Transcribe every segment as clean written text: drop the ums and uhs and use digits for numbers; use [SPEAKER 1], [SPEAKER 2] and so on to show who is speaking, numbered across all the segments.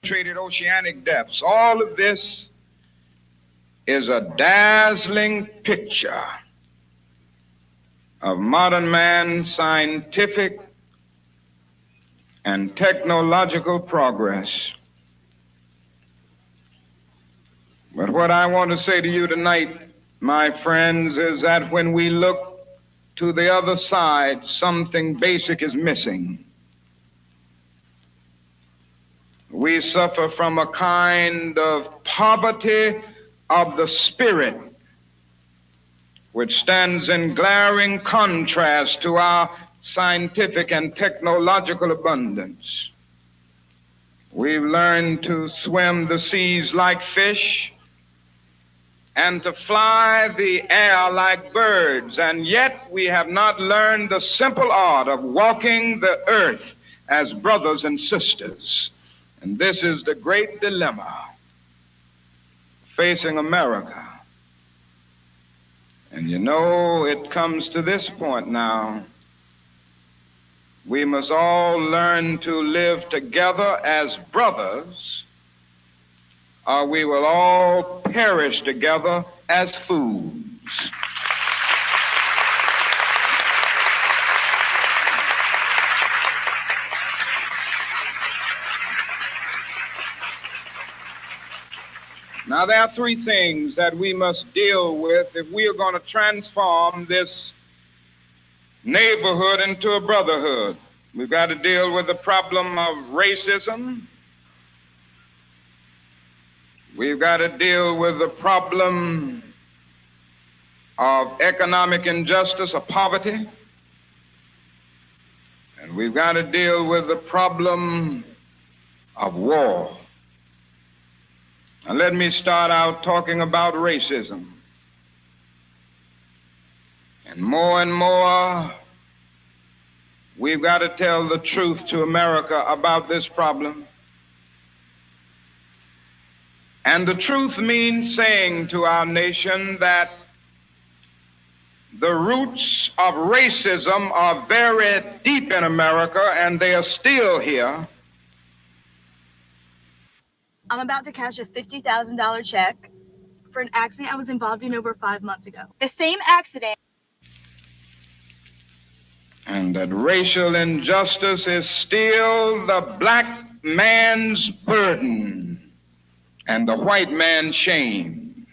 [SPEAKER 1] penetrated oceanic depths. All of this is a dazzling picture of modern man's scientific and technological progress. But what I want to say to you tonight, my friends, is that when we look to the other side, something basic is missing. We suffer from a kind of poverty of the spirit, which stands in glaring contrast to our scientific and technological abundance. We've learned to swim the seas like fish and to fly the air like birds, and yet we have not learned the simple art of walking the earth as brothers and sisters. And this is the great dilemma facing America. And you know, it comes to this point now. We must all learn to live together as brothers, or we will all perish together as fools. Now, there are three things that we must deal with if we are going to transform this neighborhood into a brotherhood. We've got to deal with the problem of racism. We've got to deal with the problem of economic injustice or poverty. And we've got to deal with the problem of war. Now, let me start out talking about racism. And more, we've got to tell the truth to America about this problem. And the truth means saying to our nation that the roots of racism are very deep in America, and they are still here.
[SPEAKER 2] I'm about to cash a $50,000 check for an accident I was involved in over 5 months ago. The same accident.
[SPEAKER 1] And that racial injustice is still the black man's burden and the white man's shame.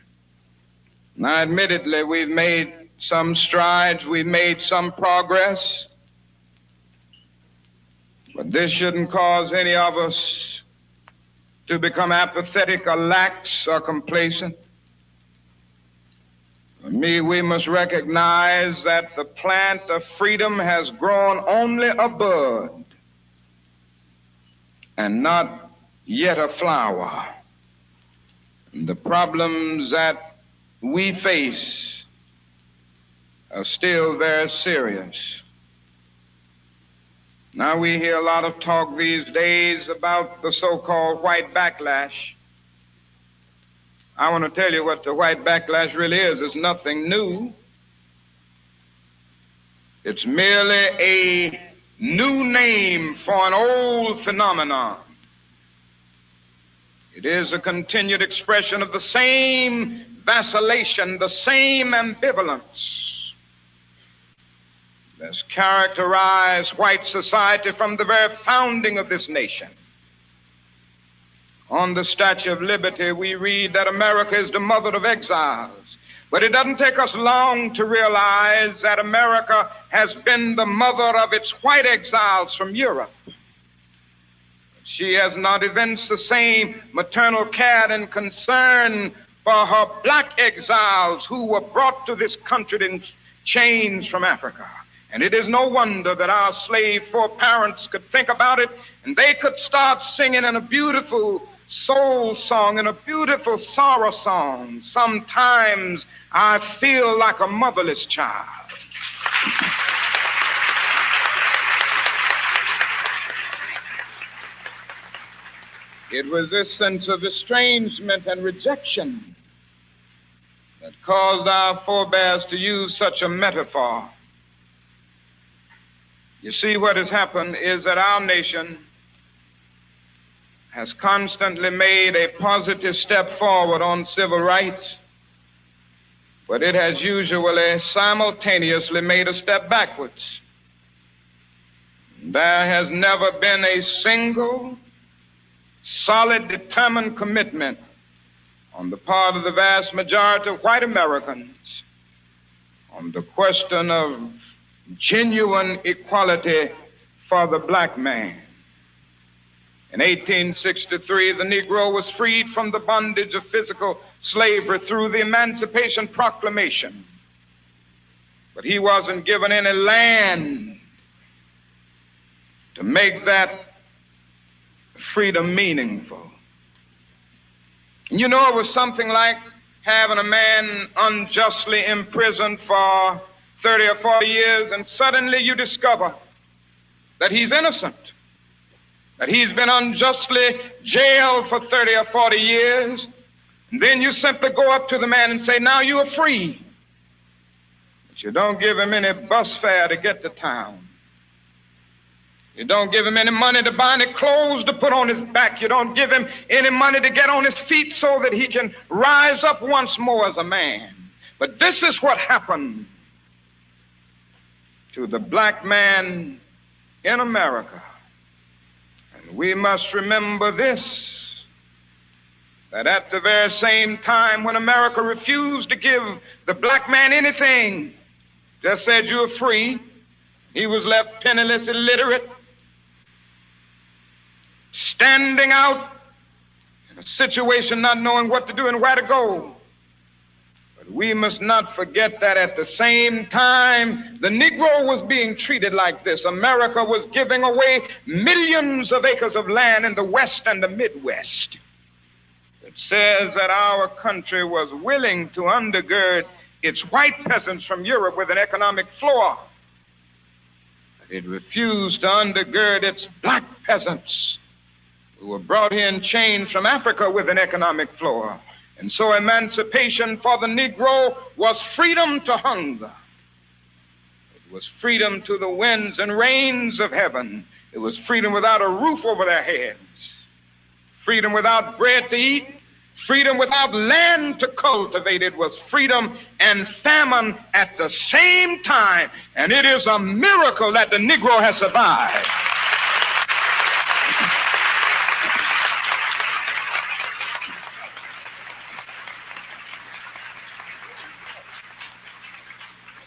[SPEAKER 1] Now, admittedly, we've made some strides, we've made some progress, but this shouldn't cause any of us to become apathetic or lax or complacent. For me, we must recognize that the plant of freedom has grown only a bud and not yet a flower. And the problems that we face are still very serious. Now, we hear a lot of talk these days about the so-called white backlash. I want to tell you what the white backlash really is. It's nothing new. It's merely a new name for an old phenomenon. It is a continued expression of the same vacillation, the same ambivalence that's characterized white society from the very founding of this nation. On the Statue of Liberty, we read that America is the mother of exiles. But it doesn't take us long to realize that America has been the mother of its white exiles from Europe. She has not evinced the same maternal care and concern for her black exiles who were brought to this country in chains from Africa. And it is no wonder that our slave foreparents could think about it, and they could start singing in a beautiful soul song, in a beautiful sorrow song. Sometimes I feel like a motherless child. It was this sense of estrangement and rejection that caused our forebears to use such a metaphor. You see, what has happened is that our nation has constantly made a positive step forward on civil rights, but it has usually simultaneously made a step backwards. There has never been a single, solid, determined commitment on the part of the vast majority of white Americans on the question of genuine equality for the black man. In 1863, the Negro was freed from the bondage of physical slavery through the Emancipation Proclamation. But he wasn't given any land to make that freedom meaningful. And you know, it was something like having a man unjustly imprisoned for 30 or 40 years, and suddenly you discover that he's innocent, that he's been unjustly jailed for 30 or 40 years. And then you simply go up to the man and say, now you are free. But you don't give him any bus fare to get to town. You don't give him any money to buy any clothes to put on his back. You don't give him any money to get on his feet so that he can rise up once more as a man. But this is what happened to the black man in America. And we must remember this, that at the very same time when America refused to give the black man anything, just said you're free, he was left penniless, illiterate, standing out in a situation not knowing what to do and where to go. But we must not forget that at the same time the Negro was being treated like this, America was giving away millions of acres of land in the West and the Midwest. It says that our country was willing to undergird its white peasants from Europe with an economic floor. But it refused to undergird its black peasants who were brought here in chains from Africa with an economic floor. And so emancipation for the Negro was freedom to hunger. It was freedom to the winds and rains of heaven. It was freedom without a roof over their heads, freedom without bread to eat, freedom without land to cultivate. It was freedom and famine at the same time. And it is a miracle that the Negro has survived.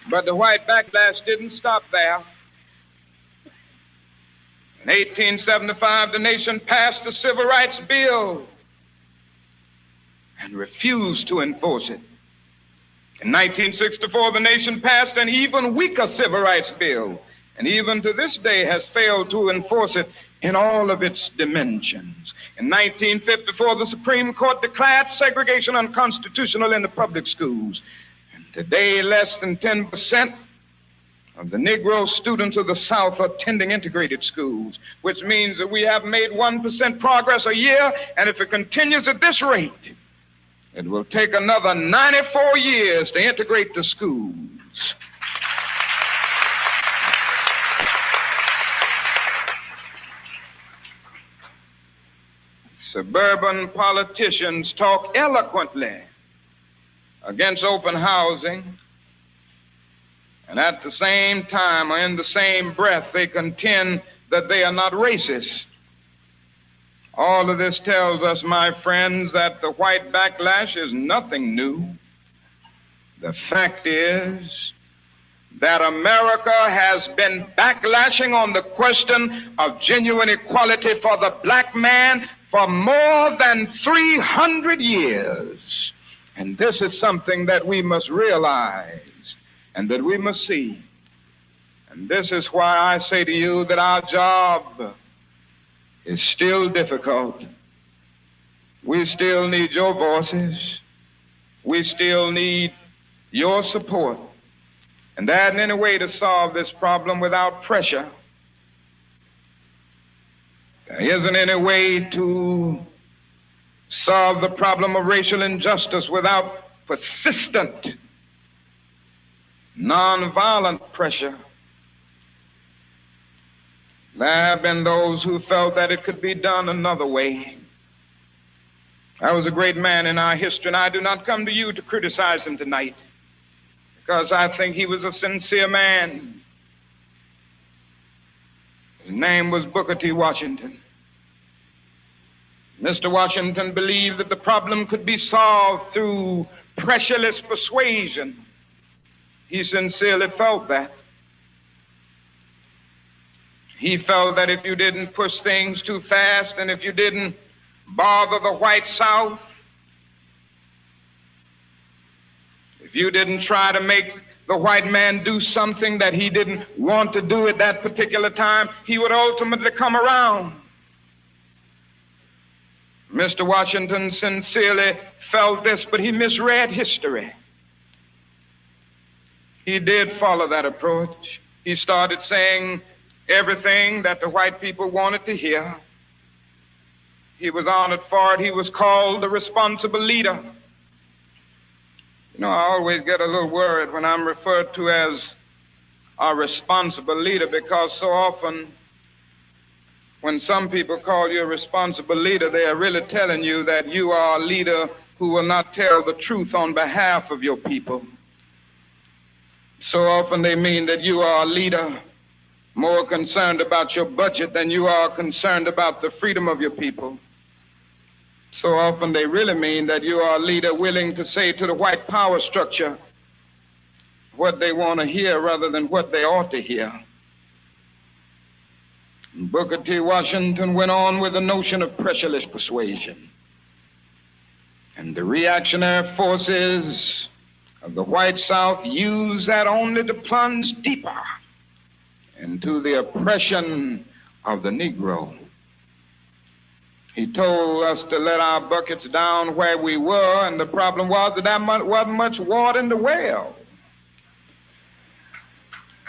[SPEAKER 1] But the white backlash didn't stop there. In 1875, the nation passed the Civil Rights Bill and refused to enforce it. In 1964, the nation passed an even weaker Civil Rights Bill, and even to this day has failed to enforce it in all of its dimensions. In 1954, the Supreme Court declared segregation unconstitutional in the public schools. Today, less than 10% of the Negro students of the South are attending integrated schools, which means that we have made 1% progress a year, and if it continues at this rate, it will take another 94 years to integrate the schools. Suburban politicians talk eloquently against open housing, and at the same time, or in the same breath, they contend that they are not racist. All of this tells us, my friends, that the white backlash is nothing new. The fact is that America has been backlashing on the question of genuine equality for the black man for more than 300 years. And this is something that we must realize and that we must see. And this is why I say to you that our job is still difficult. We still need your voices. We still need your support. And there isn't any way to solve this problem without pressure. There isn't any way to solve the problem of racial injustice without persistent, nonviolent pressure. There have been those who felt that it could be done another way. There was a great man in our history, and I do not come to you to criticize him tonight, because I think he was a sincere man. His name was Booker T. Washington. Mr. Washington believed that the problem could be solved through pressureless persuasion. He sincerely felt that. He felt that if you didn't push things too fast and if you didn't bother the white South, if you didn't try to make the white man do something that he didn't want to do at that particular time, he would ultimately come around. Mr. Washington sincerely felt this, but he misread history. He did follow that approach. He started saying everything that the white people wanted to hear. He was honored for it. He was called the responsible leader. You know, I always get a little worried when I'm referred to as a responsible leader, because so often when some people call you a responsible leader, they are really telling you that you are a leader who will not tell the truth on behalf of your people. So often they mean that you are a leader more concerned about your budget than you are concerned about the freedom of your people. So often they really mean that you are a leader willing to say to the white power structure what they want to hear rather than what they ought to hear. Booker T. Washington went on with the notion of pressureless persuasion. And the reactionary forces of the white South used that only to plunge deeper into the oppression of the Negro. He told us to let our buckets down where we were, and the problem was that there wasn't much water in the well.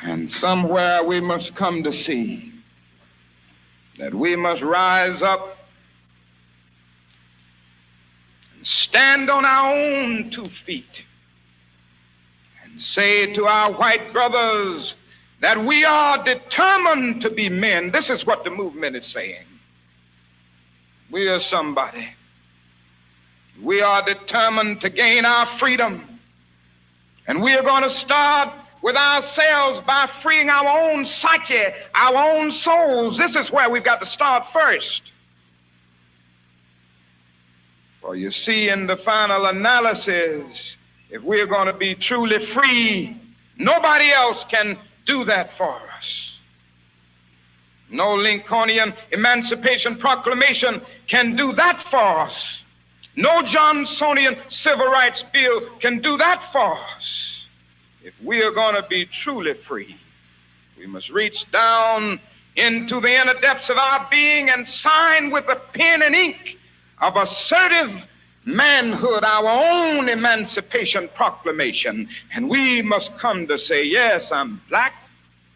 [SPEAKER 1] And somewhere we must come to see that we must rise up and stand on our own 2 feet and say to our white brothers that we are determined to be men. This is what the movement is saying. We are somebody. We are determined to gain our freedom. And we are going to start with ourselves by freeing our own psyche, our own souls. This is where we've got to start first. For you see, in the final analysis, if we're going to be truly free, nobody else can do that for us. No Lincolnian Emancipation Proclamation can do that for us. No Johnsonian Civil Rights Bill can do that for us. If we are going to be truly free, we must reach down into the inner depths of our being and sign with the pen and ink of assertive manhood our own Emancipation Proclamation. And we must come to say, yes, I'm black,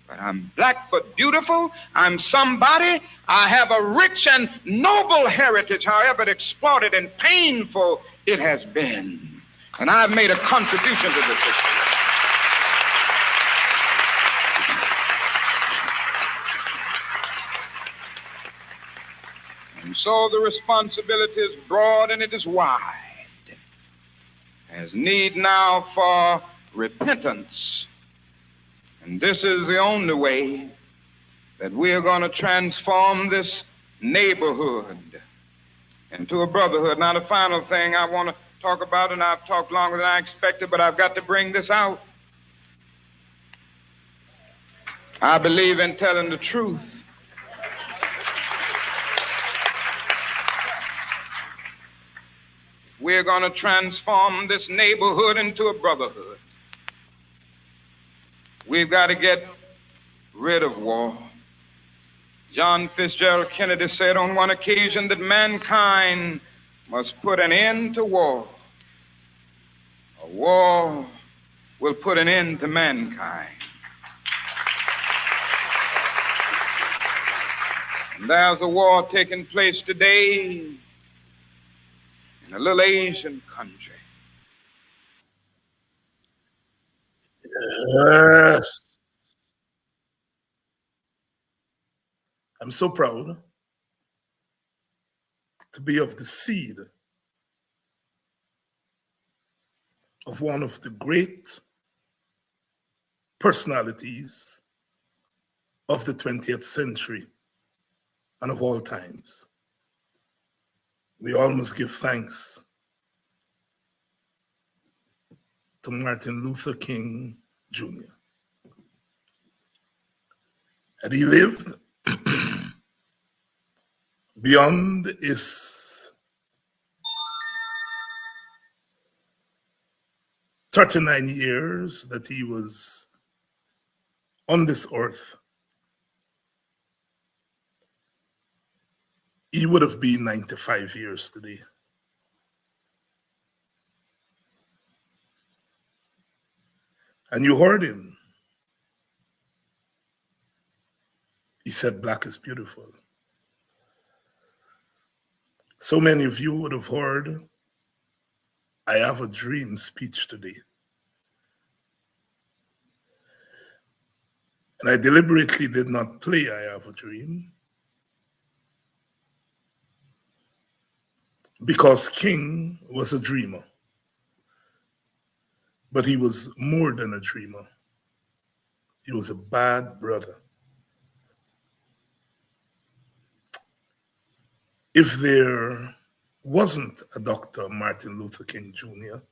[SPEAKER 1] but I'm black but beautiful. I'm somebody. I have a rich and noble heritage, however exploited and painful it has been. And I've made a contribution to this history. And so the responsibility is broad and it is wide. There's need now for repentance. And this is the only way that we are going to transform this neighborhood into a brotherhood. Now, the final thing I want to talk about, and I've talked longer than I expected, but I've got to bring this out. I believe in telling the truth. We're going to transform this neighborhood into a brotherhood. We've got to get rid of war. John Fitzgerald Kennedy said on one occasion that mankind must put an end to war. A war will put an end to mankind. And there's a war taking place today in a little Asian country.
[SPEAKER 3] Yes. I'm so proud to be of the seed of one of the great personalities of the 20th century and of all times. We all must give thanks to Martin Luther King Jr. And he lived beyond his 39 years that he was on this earth. He would have been 95 years today. And you heard him. He said, "Black is beautiful." So many of you would have heard "I Have a Dream" speech today. And I deliberately did not play "I Have a Dream" because King was a dreamer. But he was more than a dreamer. He was a bad brother. If there wasn't a Dr. Martin Luther King Jr.,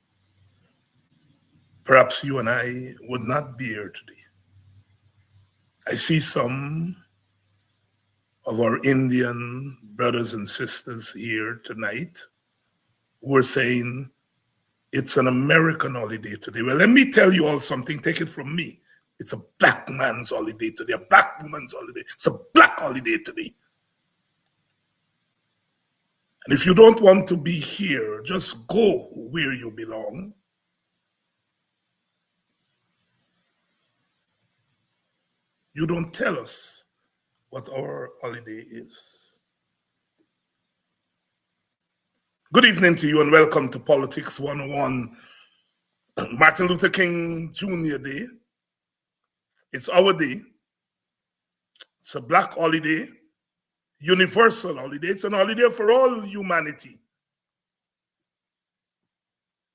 [SPEAKER 3] perhaps you and I would not be here today. I see some of our Indian brothers and sisters here tonight who are saying it's an American holiday today. Well, let me tell you all something. Take it from me. It's a black man's holiday today, a black woman's holiday. It's a black holiday today. And if you don't want to be here, just go where you belong. You don't tell us what our holiday is. Good evening to you and welcome to Politics 101, Martin Luther King Jr. Day. It's our day. It's a black holiday, universal holiday. It's an holiday for all humanity.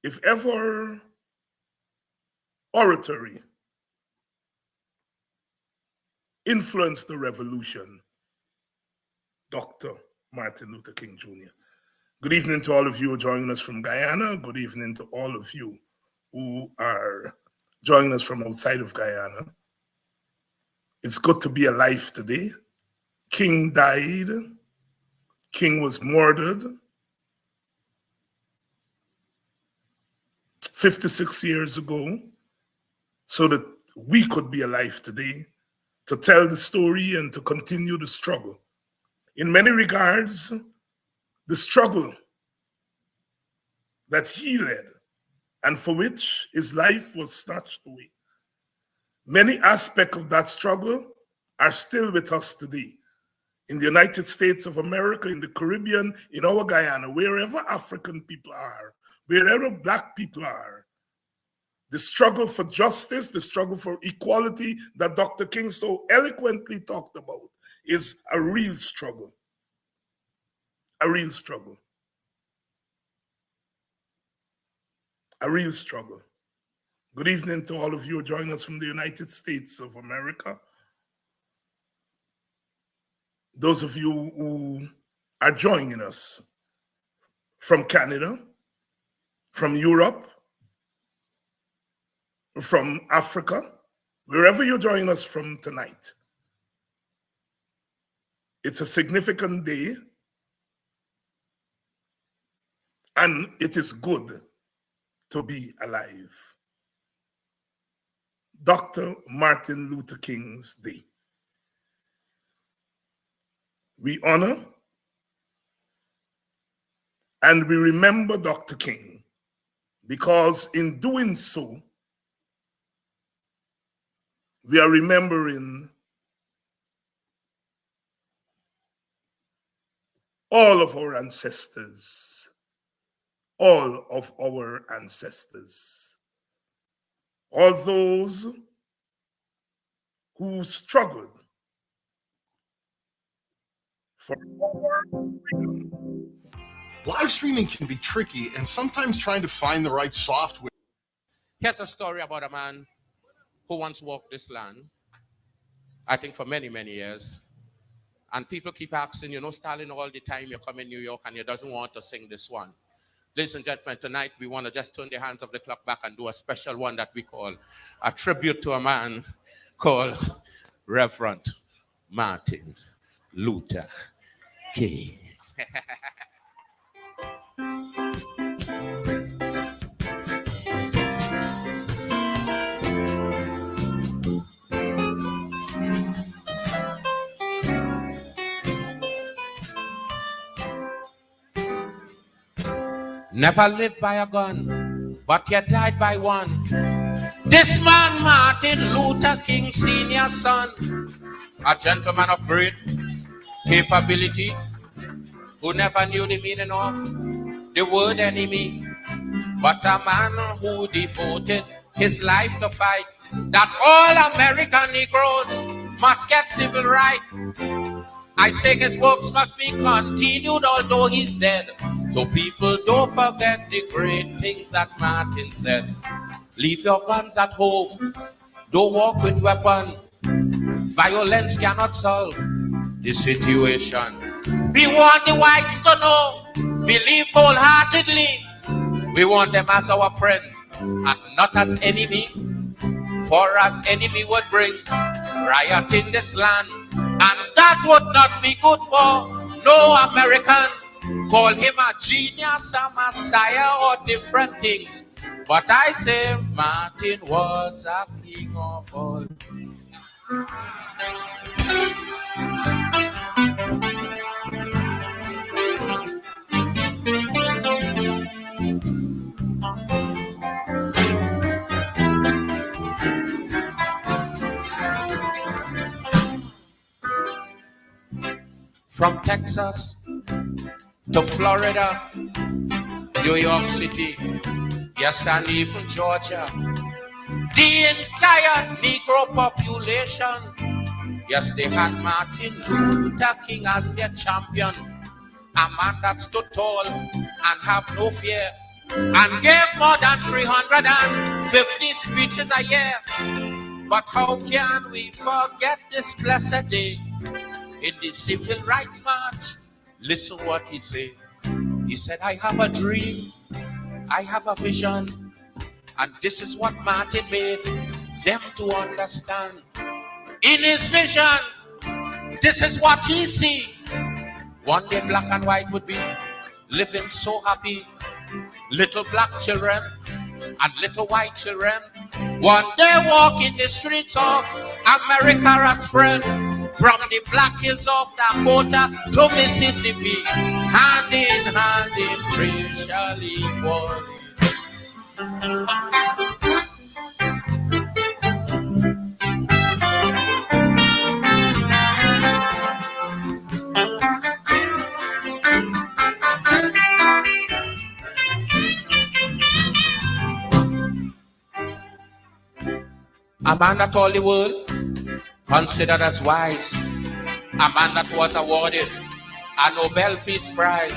[SPEAKER 3] If ever oratory influenced the revolution, Dr. Martin Luther King Jr. Good evening to all of you joining us from Guyana. Good evening to all of you who are joining us from outside of Guyana. It's good to be alive today. King died. King was murdered 56 years ago so that we could be alive today to tell the story and to continue the struggle. In many regards, the struggle that he led and for which his life was snatched away. Many aspects of that struggle are still with us today. In the United States of America, in the Caribbean, in our Guyana, wherever African people are, wherever black people are, the struggle for justice, the struggle for equality that Dr. King so eloquently talked about is a real struggle. A real struggle. A real struggle. Good evening to all of you joining us from the United States of America. Those of you who are joining us from Canada, from Europe, from Africa, wherever you're joining us from tonight. It's a significant day, and it is good to be alive. Dr. Martin Luther King's Day. We honor and we remember Dr. King because in doing so, we are remembering all of our ancestors, all of our ancestors, all those who struggled for our freedom.
[SPEAKER 4] Live streaming can be tricky, and sometimes trying to find the right software.
[SPEAKER 5] Here's a story about a man who once walked this land, I think for many, many years. And people keep asking, Stalin, all the time you come in New York and he doesn't want to sing this one. Ladies and gentlemen, tonight we want to just turn the hands of the clock back and do a special one that we call a tribute to a man called Reverend Martin Luther King. Never lived by a gun, but yet died by one. This man, Martin Luther King, senior son, a gentleman of great capability, who never knew the meaning of the word enemy, but a man who devoted his life to fight that all American Negroes must get civil rights. I say his works must be continued although he's dead. So people don't forget the great things that Martin said. Leave your guns at home. Don't walk with weapons. Violence cannot solve the situation. We want the whites to know. Believe wholeheartedly. We want them as our friends and not as enemy. For as enemy would bring riot in this land. And that would not be good for no American. Call him a genius, a messiah, or different things. But I say Martin was a king of all. From Texas to Florida, New York City, yes, and even Georgia, the entire Negro population, yes, they had Martin Luther King as their champion, a man that stood tall and have no fear, and gave more than 350 speeches a year. But how can we forget this blessed day? In the Civil Rights March, listen what he said. He said, I have a dream, I have a vision, and this is what Martin made them to understand. In his vision, this is what he see. One day black and white would be living so happy. Little black children and little white children one day walk in the streets of America as friends. From the black hills of Dakota to Mississippi, hand in hand in racial equality. A man that all the world considered as wise, a man that was awarded a Nobel Peace Prize.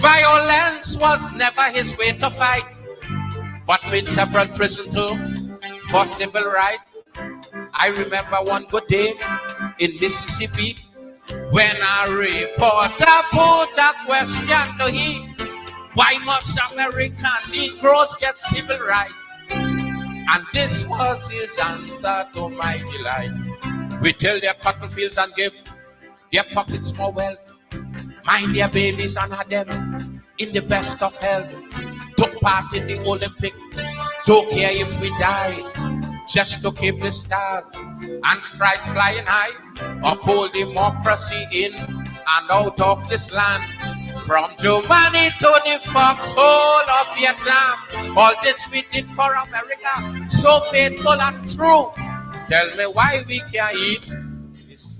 [SPEAKER 5] Violence was never his way to fight, but with several prison terms for civil rights. I remember one good day in Mississippi when a reporter put a question to him, why must American Negroes get civil rights? And this was his answer to my delight. We till their cotton fields and give their pockets more wealth. Mind their babies and have them in the best of health. Took part in the Olympic. Don't care if we die. Just to keep the stars and strike flying high. Uphold democracy in and out of this land. From Germany to the foxhole of Vietnam, all this we did for America, so faithful and true. Tell me why we can't eat this.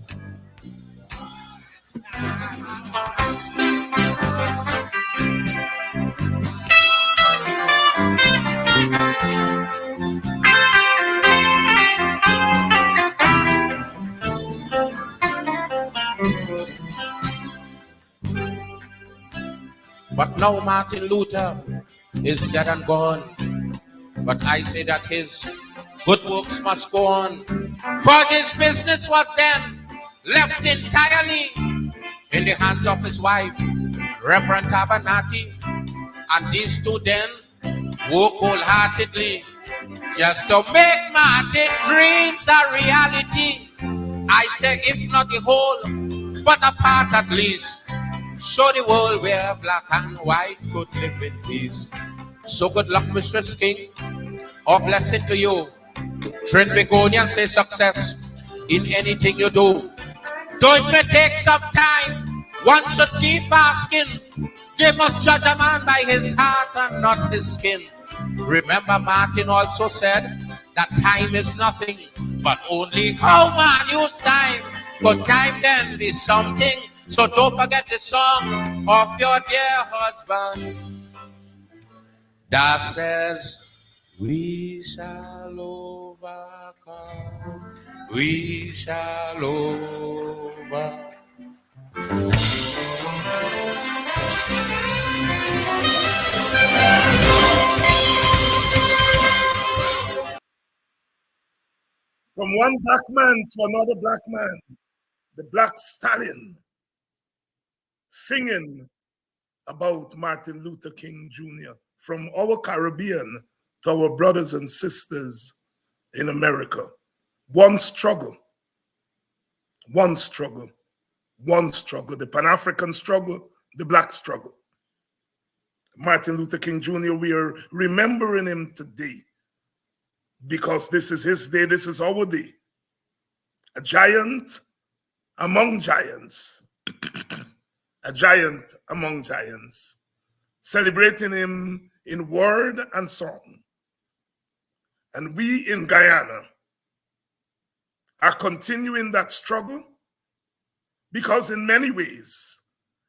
[SPEAKER 5] But now Martin Luther is dead and gone. But I say that his good works must go on. For his business was then left entirely in the hands of his wife, Reverend Abernathy. And these two then work wholeheartedly just to make Martin dreams a reality. I say if not the whole, but a part at least. Show the world where black and white could live in peace. So good luck, Mistress King. All blessing to you. Trin Begonian say success in anything you do. Though it may take some time, one should keep asking. They must judge a man by his heart and not his skin. Remember, Martin also said that time is nothing, but only how man use time. But time then be something. So don't forget the song of your dear husband that says, we shall overcome, we shall overcome.
[SPEAKER 3] From one black man to another black man, the Black Stallion, singing about Martin Luther King Jr. From our Caribbean to our brothers and sisters in America. One struggle, one struggle, one struggle. The Pan-African struggle, the black struggle. Martin Luther King Jr., we are remembering him today because this is his day, this is our day. A giant among giants. A giant among giants, celebrating him in word and song. And we in Guyana are continuing that struggle because in many ways,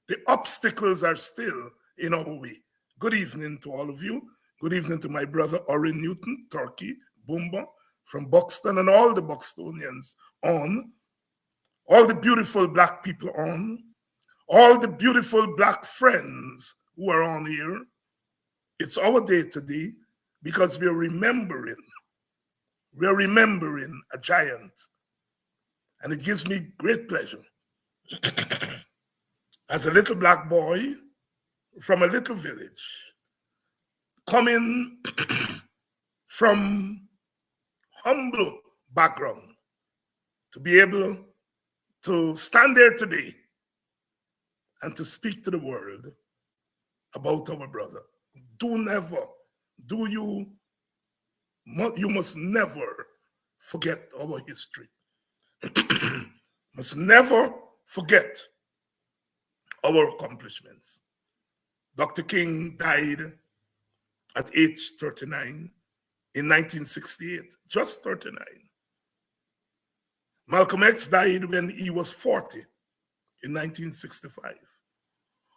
[SPEAKER 3] the obstacles are still in our way. Good evening to all of you. Good evening to my brother Orin Newton, Turkey, Bumba, from Buxton, and all the Buxtonians on, all the beautiful black people on, all the beautiful black friends who are on here. It's our day today because we're remembering a giant. And it gives me great pleasure as a little black boy from a little village, coming from humble background, to be able to stand there today and to speak to the world about our brother. You must never forget our history. Must never forget our accomplishments. Dr. King died at age 39 in 1968, just 39. Malcolm X died when he was 40 in 1965.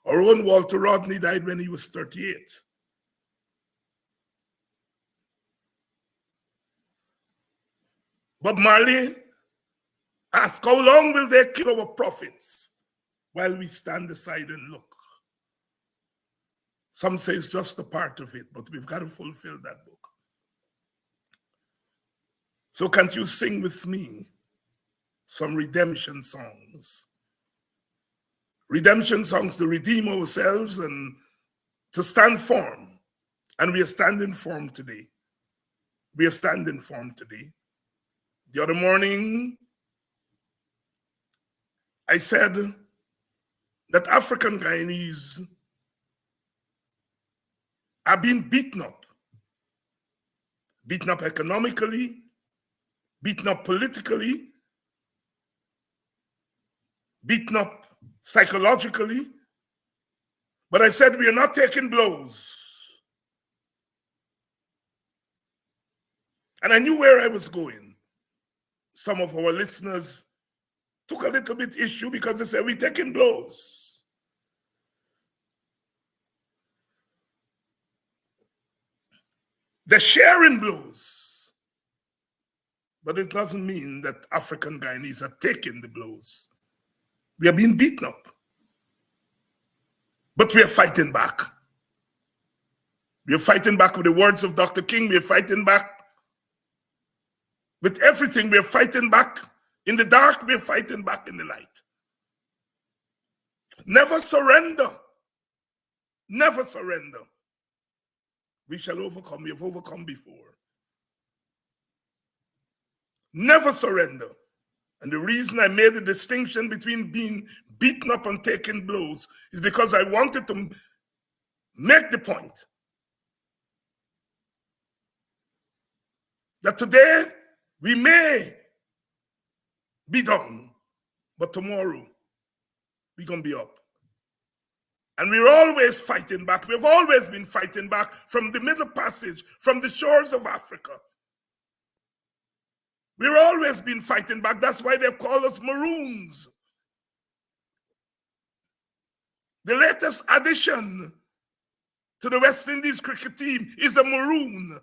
[SPEAKER 3] Our own Walter Rodney died when he was 38. Bob Marley asked, how long will they kill our prophets while we stand aside and look? Some say it's just a part of it, but we've got to fulfill that book. So can't you sing with me some redemption songs? Redemption songs to redeem ourselves and to stand firm. And we are standing firm today. We are standing firm today. The other morning, I said that African Guyanese are being beaten up economically, beaten up politically, beaten up psychologically. But I said we are not taking blows. And I knew where I was going. Some of our listeners took a little bit issue because they said we're taking blows. They're sharing blows. But it doesn't mean that African Guyanese are taking the blows. We are being beaten up. But we are fighting back. We are fighting back with the words of Dr. King. We are fighting back with everything. We are fighting back in the dark. We are fighting back in the light. Never surrender. Never surrender. We shall overcome. We have overcome before. Never surrender. And the reason I made the distinction between being beaten up and taking blows is because I wanted to make the point that today we may be down, but tomorrow we're going to be up. And we're always fighting back. We've always been fighting back from the Middle Passage, from the shores of Africa. We've always been fighting back. That's why they've called us Maroons. The latest addition to the West Indies cricket team is a Maroon.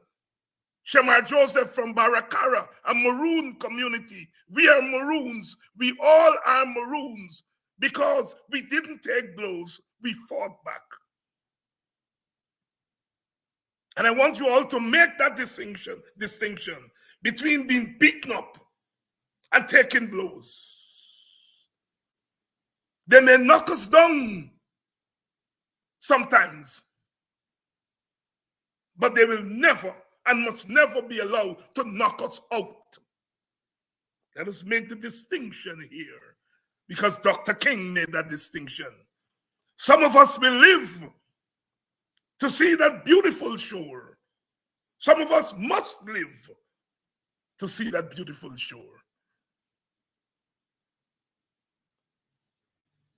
[SPEAKER 3] Shamar Joseph from Barakara, a Maroon community. We are Maroons. We all are Maroons because we didn't take blows. We fought back. And I want you all to make that distinction between being beaten up and taking blows. They may knock us down sometimes, but they will never and must never be allowed to knock us out. Let us make the distinction here, because Dr. King made that distinction. Some of us will live to see that beautiful shore. Some of us must live to see that beautiful shore.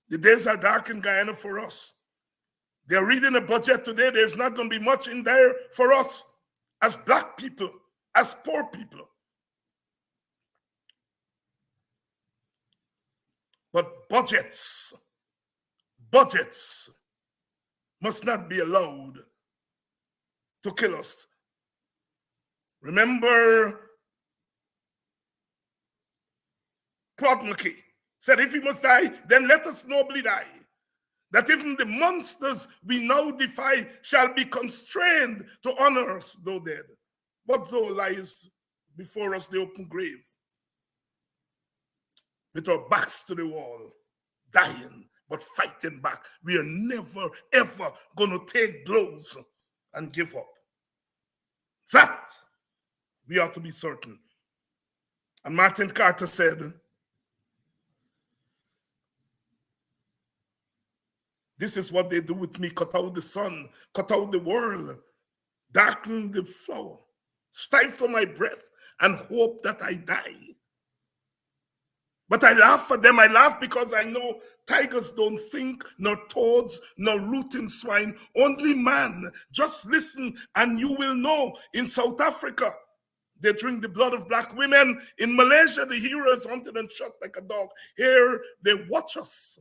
[SPEAKER 3] The days are dark in Guyana for us. They're reading a budget today. There's not going to be much in there for us as black people, as poor people. But budgets must not be allowed to kill us. Remember, Claude McKay said, if we must die, then let us nobly die. That even the monsters we now defy shall be constrained to honor us, though dead. But though lies before us the open grave, with our backs to the wall, dying, but fighting back. We are never, ever going to take blows and give up. That we ought to be certain. And Martin Carter said, this is what they do with me: cut out the sun, cut out the world, darken the flower, stifle my breath, and hope that I die. But I laugh at them. I laugh because I know tigers don't think, nor toads, nor rooting swine, only man. Just listen and you will know. In South Africa, they drink the blood of black women. In Malaysia, the hero is hunted and shot like a dog. Here, they watch us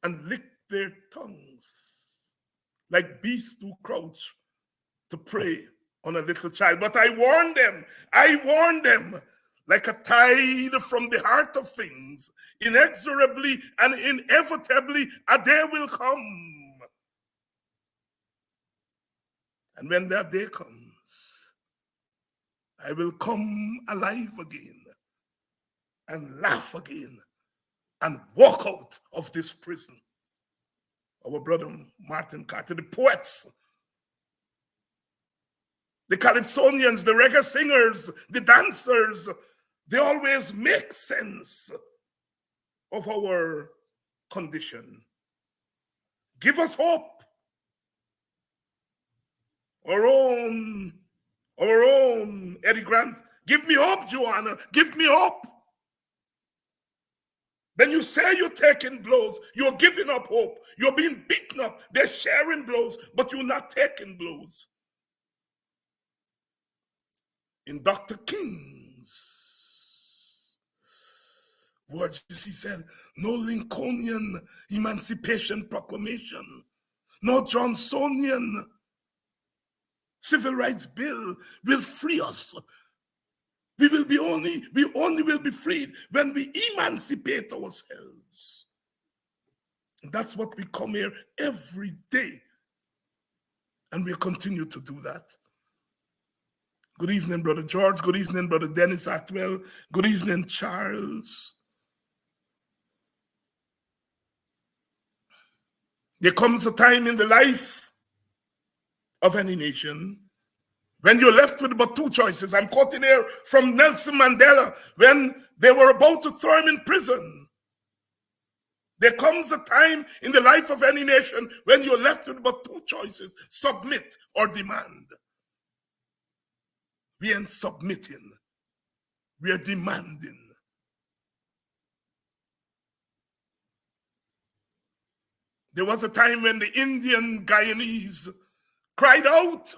[SPEAKER 3] and lick their tongues like beasts who crouch to prey on a little child. But I warn them, like a tide from the heart of things, inexorably and inevitably a day will come. And when that day comes, I will come alive again and laugh again and walk out of this prison. Our brother Martin Carter, the poets, the Calypsonians, the reggae singers, the dancers, they always make sense of our condition. Give us hope. Our own Eddie Grant. Give me hope, Joanna. Give me hope. Then you say you're taking blows. You're giving up hope. You're being beaten up. They're sharing blows, but you're not taking blows. In Dr. King's words, he said, no Lincolnian Emancipation Proclamation, no Johnsonian Civil Rights Bill will free us. We only will be freed when we emancipate ourselves. And that's what we come here every day. And we'll continue to do that. Good evening, Brother George. Good evening, Brother Dennis Atwell. Good evening, Charles. There comes a time in the life of any nation when you're left with but two choices. I'm quoting here from Nelson Mandela when they were about to throw him in prison. There comes a time in the life of any nation when you're left with but two choices: submit or demand. We ain't submitting, we are demanding. There was a time when the Indian Guyanese cried out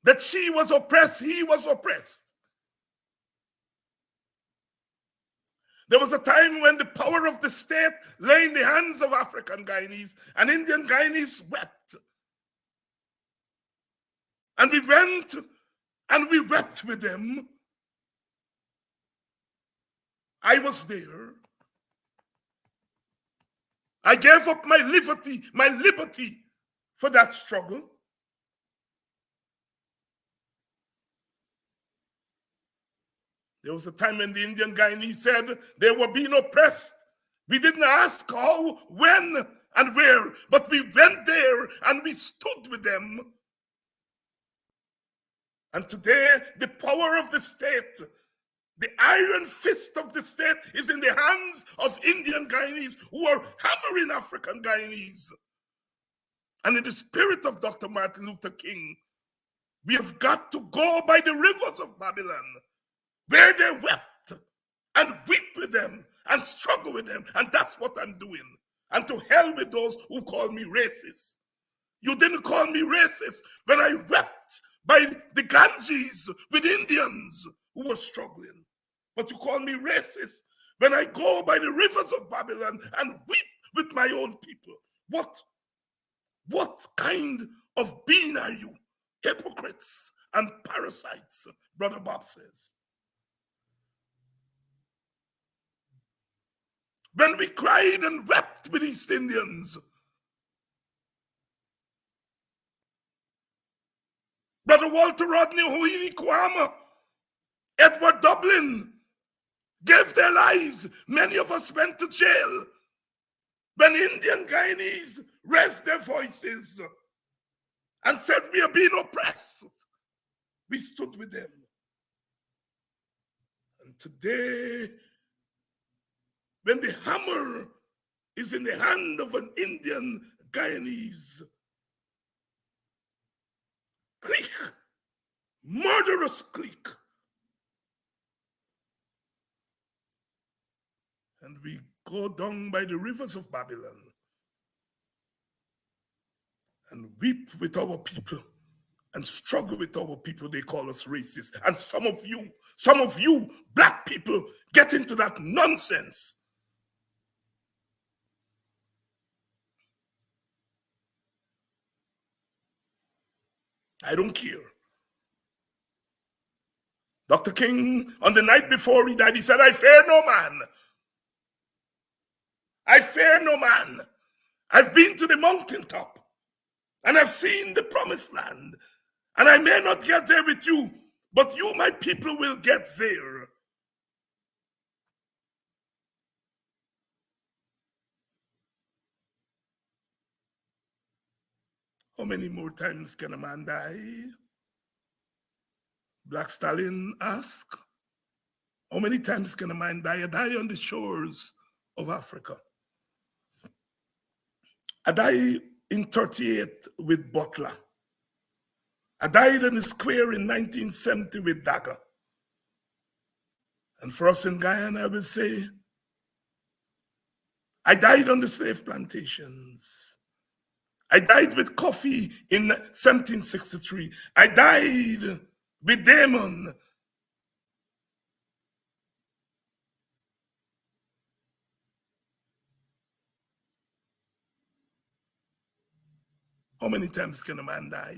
[SPEAKER 3] that she was oppressed, he was oppressed. There was a time when the power of the state lay in the hands of African Guyanese, and Indian Guyanese wept. And we went and we wept with them. I was there. I gave up my liberty for that struggle. There was a time when the Indian Guyanese said they were being oppressed. We didn't ask how, when, and where, but we went there and we stood with them. And today, the power of the state, the iron fist of the state, is in the hands of Indian Guyanese who are hammering African Guyanese. And in the spirit of Dr. Martin Luther King, we have got to go by the rivers of Babylon, where they wept, and weep with them, and struggle with them. And that's what I'm doing. And to hell with those who call me racist. You didn't call me racist when I wept by the Ganges with Indians who were struggling. But you call me racist when I go by the rivers of Babylon and weep with my own people. What kind of being are you? Hypocrites and parasites, Brother Bob says. When we cried and wept with East Indians, Brother Walter Rodney, Hoini Kwama, Edward Dublin gave their lives. Many of us went to jail. When Indian Guyanese raised their voices and said we are being oppressed, we stood with them. And today, when the hammer is in the hand of an Indian Guyanese, clique, murderous clique, and we go down by the rivers of Babylon and weep with our people and struggle with our people. They call us racist. And some of you black people get into that nonsense. I don't care. Dr. King, on the night before he died, he said, I fear no man. I fear no man. I've been to the mountaintop and I've seen the promised land. And I may not get there with you, but you, my people, will get there. How many more times can a man die? Black Stalin asked. How many times can a man die? I die on the shores of Africa. I died in 1938 with Butler. I died in the square in 1970 with Dagger. And for us in Guyana, I will say, I died on the slave plantations. I died with coffee in 1763. I died with Damon. How many times can a man die?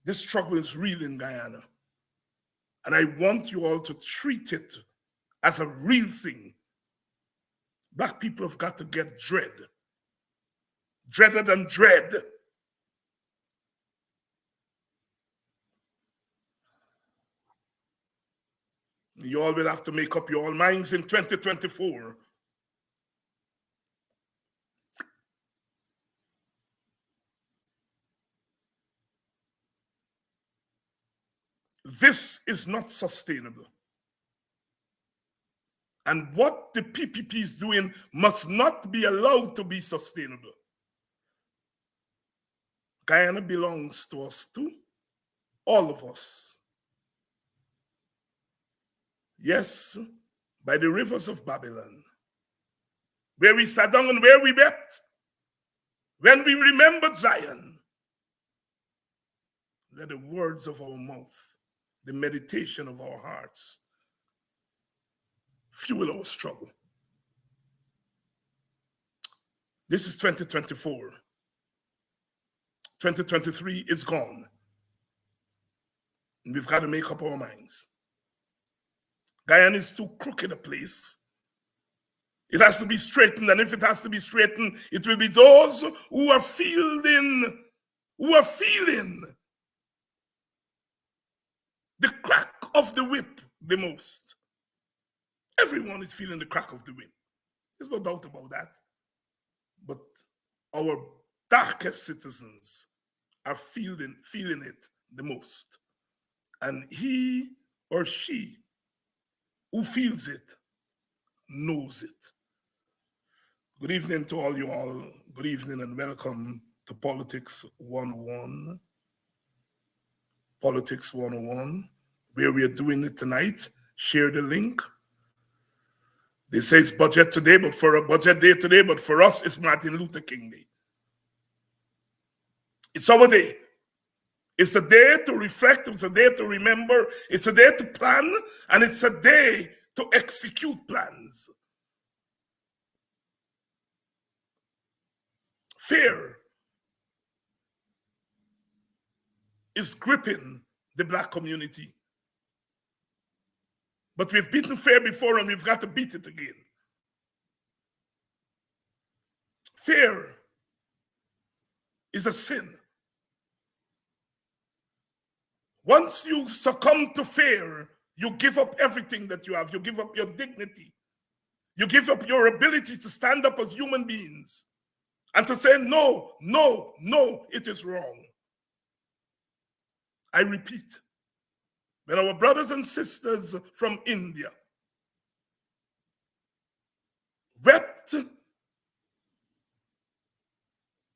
[SPEAKER 3] This struggle is real in Guyana. And I want you all to treat it as a real thing. Black people have got to get dreaded than dread. You all will have to make up your own minds in 2024. This is not sustainable. And what the PPP is doing must not be allowed to be sustainable. Guyana belongs to us too, all of us. Yes, by the rivers of Babylon, where we sat down and where we wept, when we remembered Zion. Let the words of our mouth, the meditation of our hearts, fuel our struggle. This is 2024. 2023 is gone. And we've got to make up our minds. Guyana is too crooked a place. It has to be straightened, and if it has to be straightened, it will be those who are feeling the crack of the whip the most. Everyone is feeling the crack of the whip. There's no doubt about that. But our darkest citizens are feeling it the most. And he or she who feels it knows it. Good evening to all you all. Good evening and welcome to Politics 101. Politics 101, where we are doing it tonight. Share the link. They say it's budget today, but for a budget day today, but for us, it's Martin Luther King Day. It's our day. It's a day to reflect, it's a day to remember, it's a day to plan, and it's a day to execute plans. Fear is gripping the Black community. But we've beaten fear before and we've got to beat it again. Fear is a sin. Once you succumb to fear, you give up everything that you have. You give up your dignity. You give up your ability to stand up as human beings and to say, no, no, no, it is wrong. I repeat, when our brothers and sisters from India wept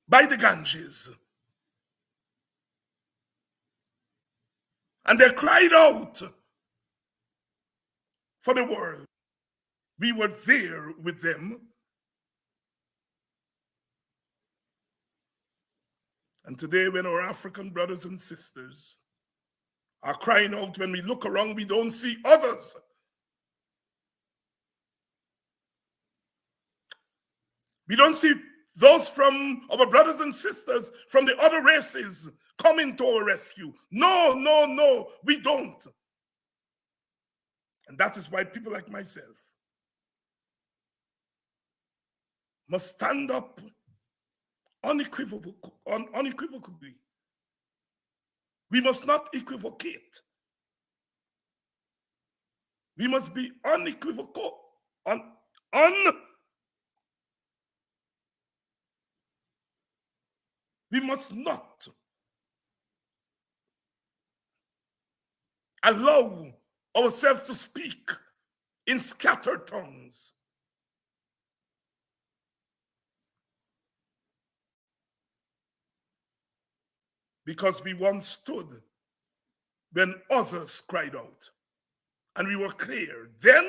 [SPEAKER 3] by the Ganges and they cried out for the world, we were there with them. And today, when our African brothers and sisters are crying out, when we look around, we don't see others. We don't see those from our brothers and sisters from the other races coming to our rescue. No, no, no, we don't. And that is why people like myself must stand up unequivocally. We must not equivocate. We must be unequivocal. We must not allow ourselves to speak in scattered tongues. Because we once stood when others cried out, and we were clear then,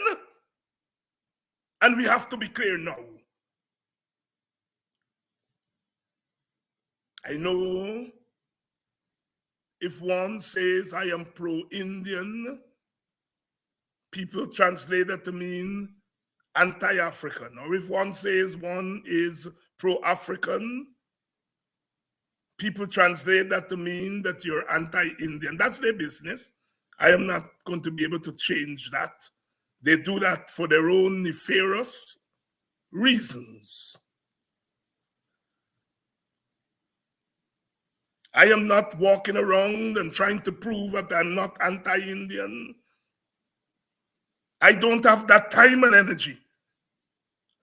[SPEAKER 3] and we have to be clear now. I know if one says I am pro-Indian, people translate that to mean anti-African. Or if one says one is pro-African, people translate that to mean that you're anti-Indian. That's their business. I am not going to be able to change that. They do that for their own nefarious reasons. I am not walking around and trying to prove that I'm not anti-Indian. I don't have that time and energy.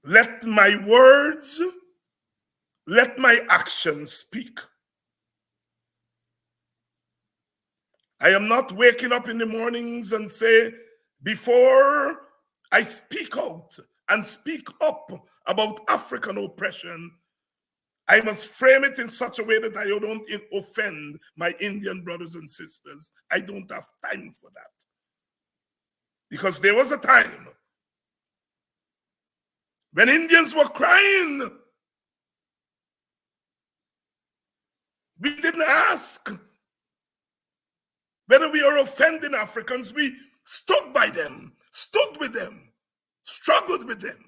[SPEAKER 3] Let my words, let my actions speak. I am not waking up in the mornings and say, before I speak out and speak up about African oppression, I must frame it in such a way that I don't offend my Indian brothers and sisters. I don't have time for that. Because there was a time when Indians were crying. We didn't ask whether we are offending Africans. We stood by them, stood with them, struggled with them.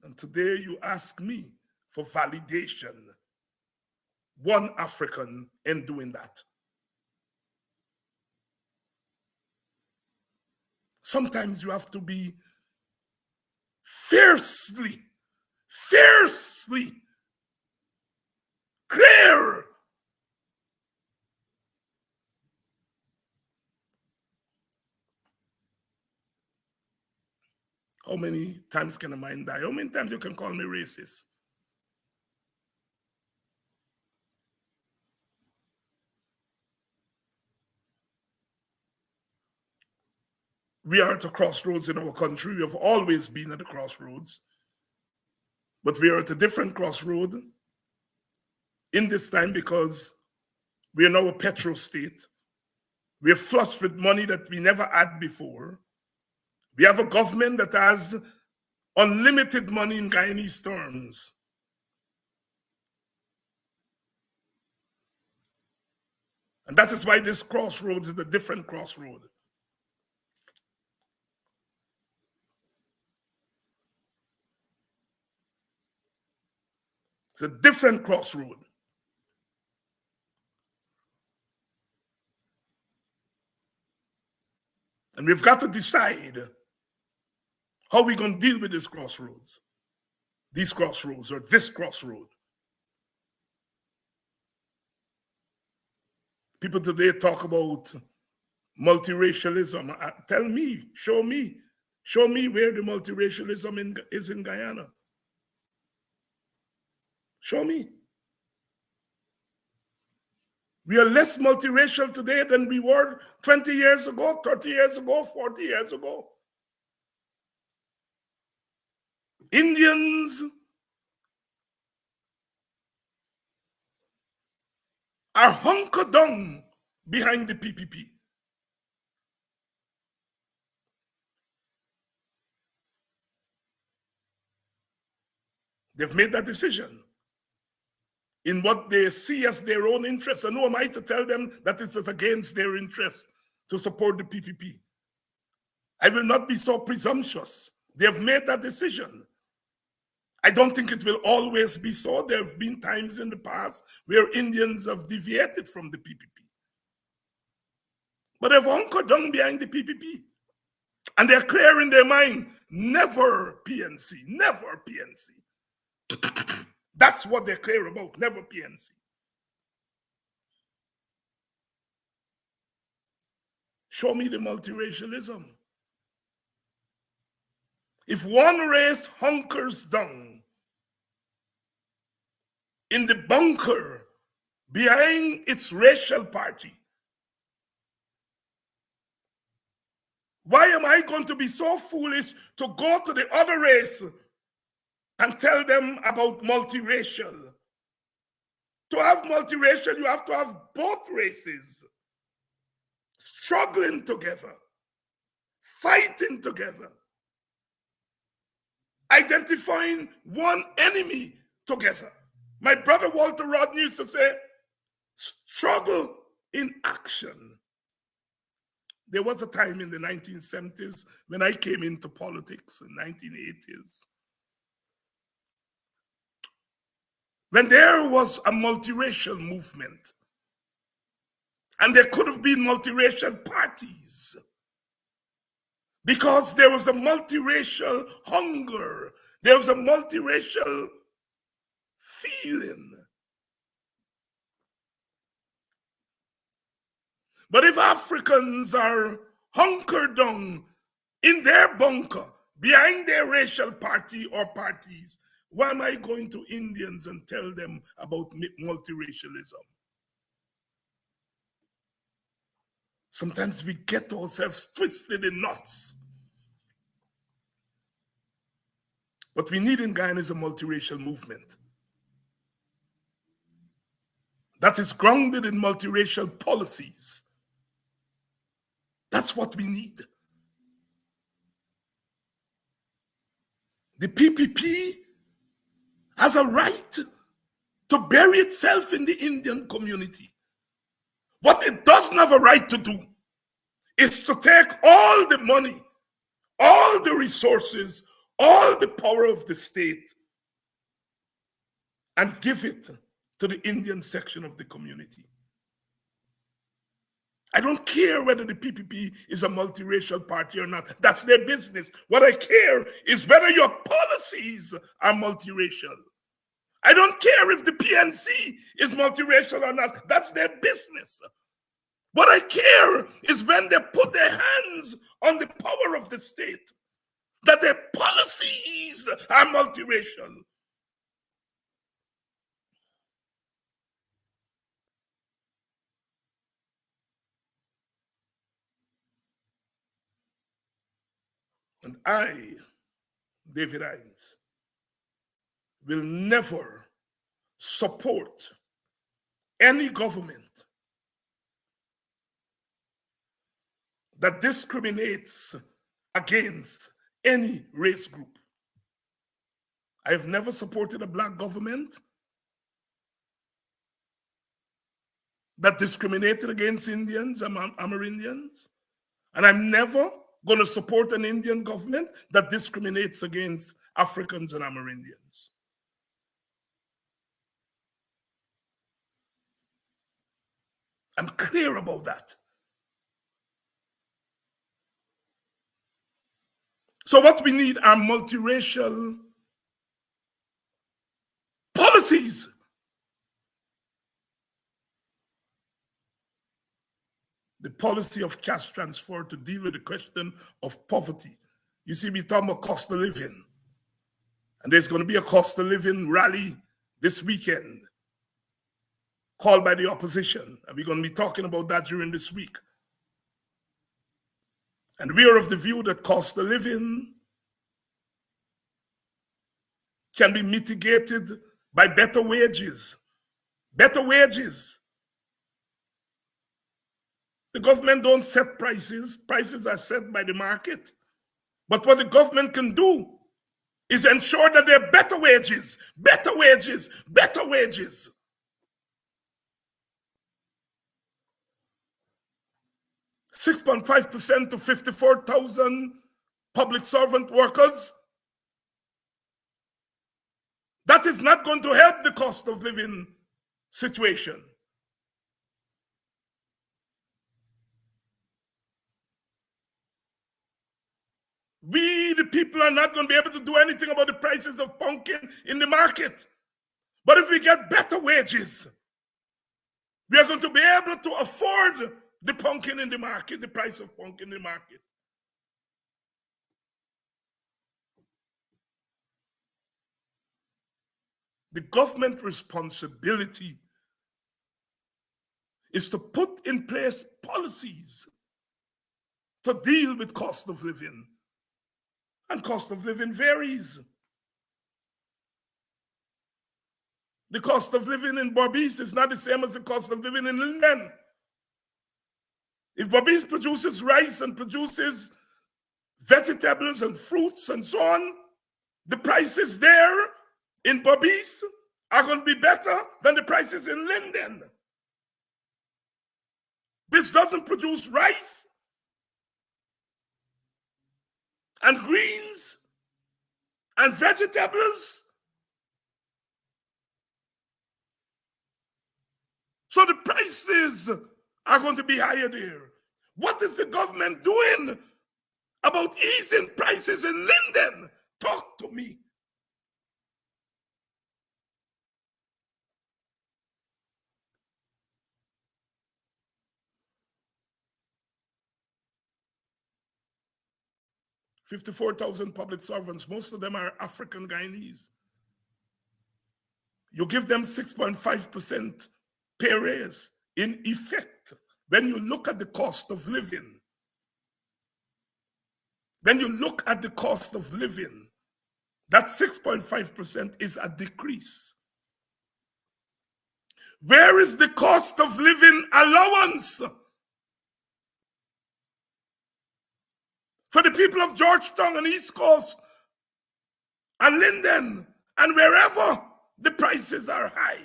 [SPEAKER 3] And today you ask me for validation. One African in doing that. Sometimes you have to be fiercely clear. How many times can a man die? How many times you can call me racist? We are at a crossroads in our country. We have always been at a crossroads. But we are at a different crossroad in this time because we are now a petro state. We are flush with money that we never had before. We have a government that has unlimited money in Guyanese terms. And that is why this crossroads is a different crossroad. It's a different crossroad. And we've got to decide how we're going to deal with this crossroads. These crossroads or this crossroad. People today talk about multiracialism. Tell me, show me where the multiracialism is in Guyana. Show me. We are less multiracial today than we were 20 years ago, 30 years ago, 40 years ago. Indians are hunkered down behind the PPP. They've made that decision in what they see as their own interests. And who am I to tell them that it is against their interests to support the PPP? I will not be so presumptuous. They have made that decision. I don't think it will always be so. There have been times in the past where Indians have deviated from the PPP. But they've hunkered down behind the PPP. And they're clear in their mind, never PNC, never PNC. That's what they're clear about, never PNC. Show me the multiracialism. If one race hunkers down in the bunker behind its racial party, why am I going to be so foolish to go to the other race and tell them about multiracial? To have multiracial, you have to have both races struggling together, fighting together, identifying one enemy together. My brother Walter Rodney used to say, struggle in action. There was a time in the 1970s when I came into politics in the 1980s, when there was a multiracial movement, and there could have been multiracial parties. because there was a multiracial hunger. There was a multiracial feeling. But if Africans are hunkered down in their bunker, behind their racial party or parties, why am I going to Indians and tell them about multiracialism? Sometimes we get ourselves twisted in knots. What we need in Guyana is a multiracial movement that is grounded in multiracial policies. That's what we need. The PPP has a right to bury itself in the Indian community. What it doesn't have a right to do is to take all the money, all the resources, all the power of the state and give it to the Indian section of the community. I don't care whether the PPP is a multiracial party or not. That's their business. What I care is whether your policies are multiracial. I don't care if the PNC is multiracial or not. That's their business. What I care is when they put their hands on the power of the state, that their policies are multiracial. And I, David Hines, will never support any government that discriminates against any race group. I have never supported a black government that discriminated against Indians and Amerindians. And I'm never going to support an Indian government that discriminates against Africans and Amerindians. I'm clear about that. So what we need are multiracial policies. The policy of cash transfer to deal with the question of poverty. You see, we talk about cost of living. And there's going to be a cost of living rally this weekend called by the opposition. And we're going to be talking about that during this week. And we are of the view that cost of living can be mitigated by better wages. Better wages. The government don't set prices. Prices are set by the market. But what the government can do is ensure that there are better wages, better wages, better wages. .5% to 54,000 public servant workers. That is not going to help the cost of living situation. We, the people, are not going to be able to do anything about the prices of pumpkin in the market. But if we get better wages, we are going to be able to afford the pumpkin in the market, the price of pumpkin in the market. The government responsibility is to put in place policies to deal with cost of living. And cost of living varies. The cost of living in Berbice is not the same as the cost of living in Linden. If Berbice produces rice and produces vegetables and fruits and so on, the prices there in Berbice are going to be better than the prices in Linden. This doesn't produce rice and greens and vegetables. So the prices are going to be higher there. What is the government doing about easing prices in Linden. Talk to me. $54,000 public servants, most of them are African Guyanese. You give them 6.5% pay raise. In effect, when you look at the cost of living, that 6.5% is a decrease. Where is the cost of living allowance for the people of Georgetown and East Coast and Linden and wherever the prices are high?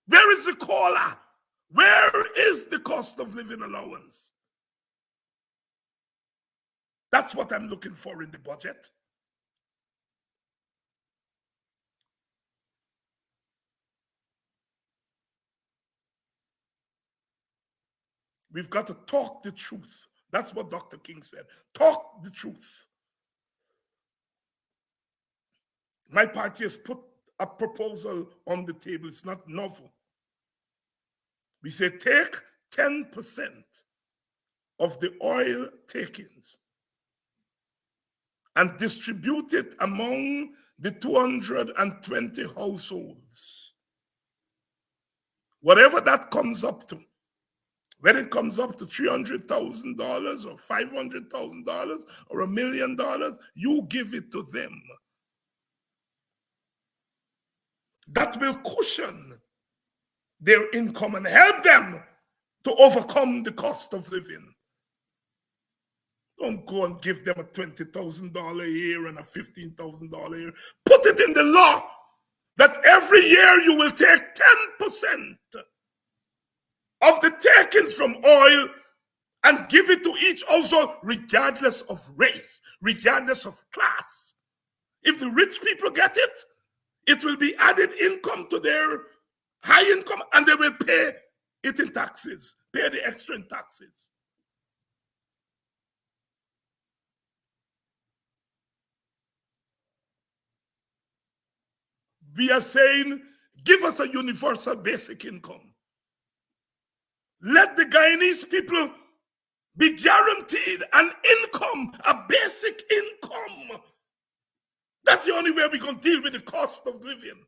[SPEAKER 3] Where is the COLA? Where is the cost of living allowance? That's what I'm looking for in the budget. We've got to talk the truth. That's what Dr. King said. Talk the truth. My party has put a proposal on the table. It's not novel. We say take 10% of the oil takings and distribute it among the 220 households. Whatever that comes up to, when it comes up to $300,000 or $500,000 or $1 million, you give it to them. That will cushion their income and help them to overcome the cost of living. Don't go and give them a $20,000 a year and a $15,000 a year. Put it in the law that every year you will take 10% of the takings from oil and give it to each household, regardless of race, regardless of class. If the rich people get it, it will be added income to their high income, and they will pay it in taxes, pay the extra in taxes. We are saying, give us a universal basic income. Let the Guyanese people be guaranteed an income, a basic income. That's the only way we can deal with the cost of living.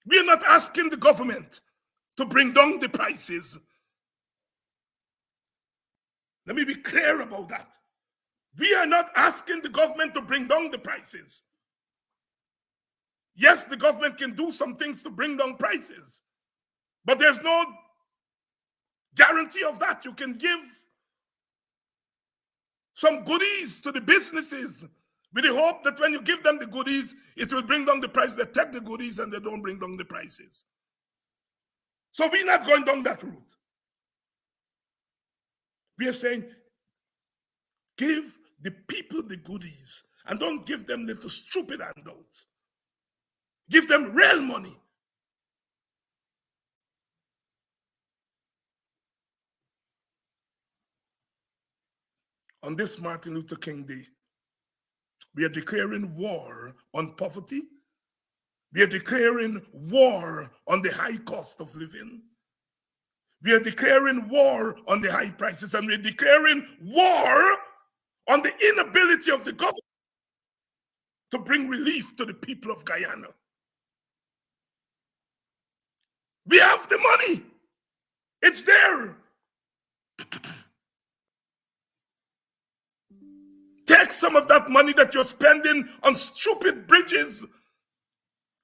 [SPEAKER 3] We are not asking the government to bring down the prices. Let me be clear about that. We are not asking the government to bring down the prices. Yes, the government can do some things to bring down prices, but there's no guarantee of that. You can give some goodies to the businesses with the hope that when you give them the goodies, it will bring down the price. They take the goodies and they don't bring down the prices. So we're not going down that route. We are saying, give the people the goodies and don't give them little stupid handouts. Give them real money. On this Martin Luther King Day, we are declaring war on poverty. We are declaring war on the high cost of living. We are declaring war on the high prices, and we're declaring war on the inability of the government to bring relief to the people of Guyana. We have the money. It's there. Take some of that money that you're spending on stupid bridges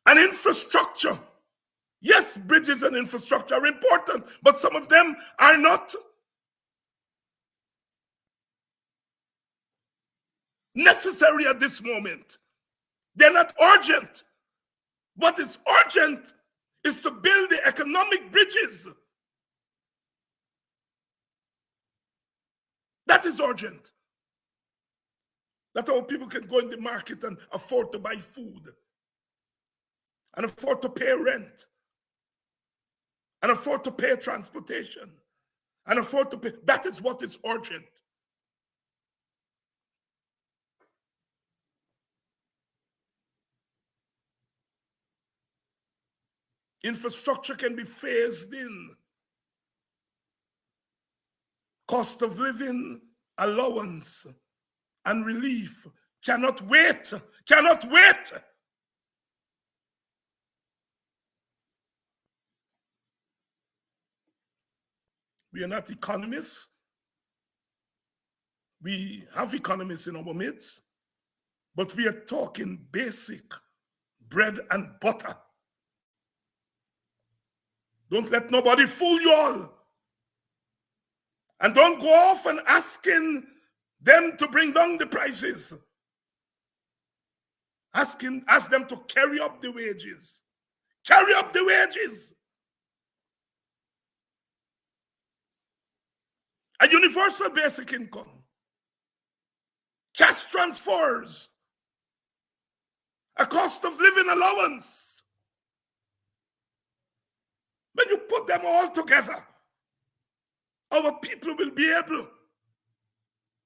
[SPEAKER 3] and infrastructure. Yes, bridges and infrastructure are important, but some of them are not necessary at this moment. They're not urgent. What is urgent is to build the economic bridges. That is urgent. that our people can go in the market and afford to buy food, and afford to pay rent, and afford to pay transportation, and afford to pay. That is what is urgent. Infrastructure can be phased in. Cost of living allowance and relief cannot wait, cannot wait. We are not economists. We have economists in our midst, but we are talking basic bread and butter. Don't let nobody fool you all. And don't go off and asking them to bring down the prices. Ask them to carry up the wages. Carry up the wages. A universal basic income. Cash transfers. A cost of living allowance. When you put them all together, our people will be able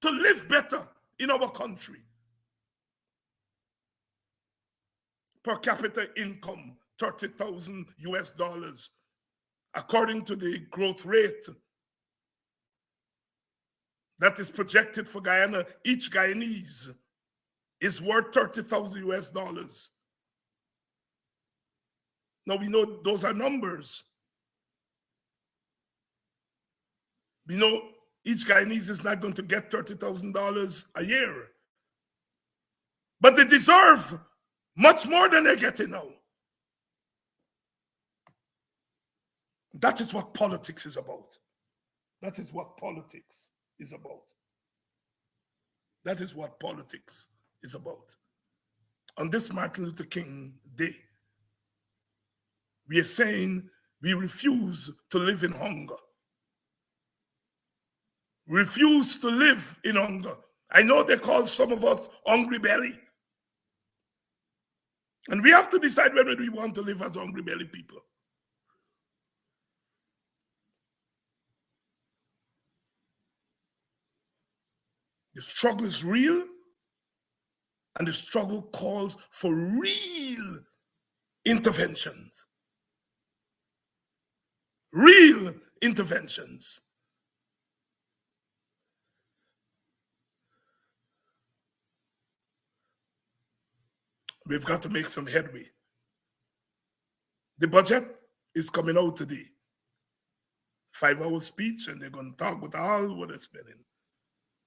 [SPEAKER 3] to live better in our country. Per capita income, $30,000 according to the growth rate that is projected for Guyana. Each Guyanese is worth $30,000. Now we know those are numbers. We know each Guyanese is not going to get $30,000 a year, but they deserve much more than they're getting now. That is what politics is about. That is what politics is about. That is what politics is about. On this Martin Luther King Day, we are saying we refuse to live in hunger. Refuse to live in hunger. I know they call some of us hungry belly. And we have to decide whether we want to live as hungry belly people. The struggle is real, and the struggle calls for real interventions. Real interventions. We've got to make some headway. The budget is coming out today. 5-hour speech, and they're going to talk about all what they're spending.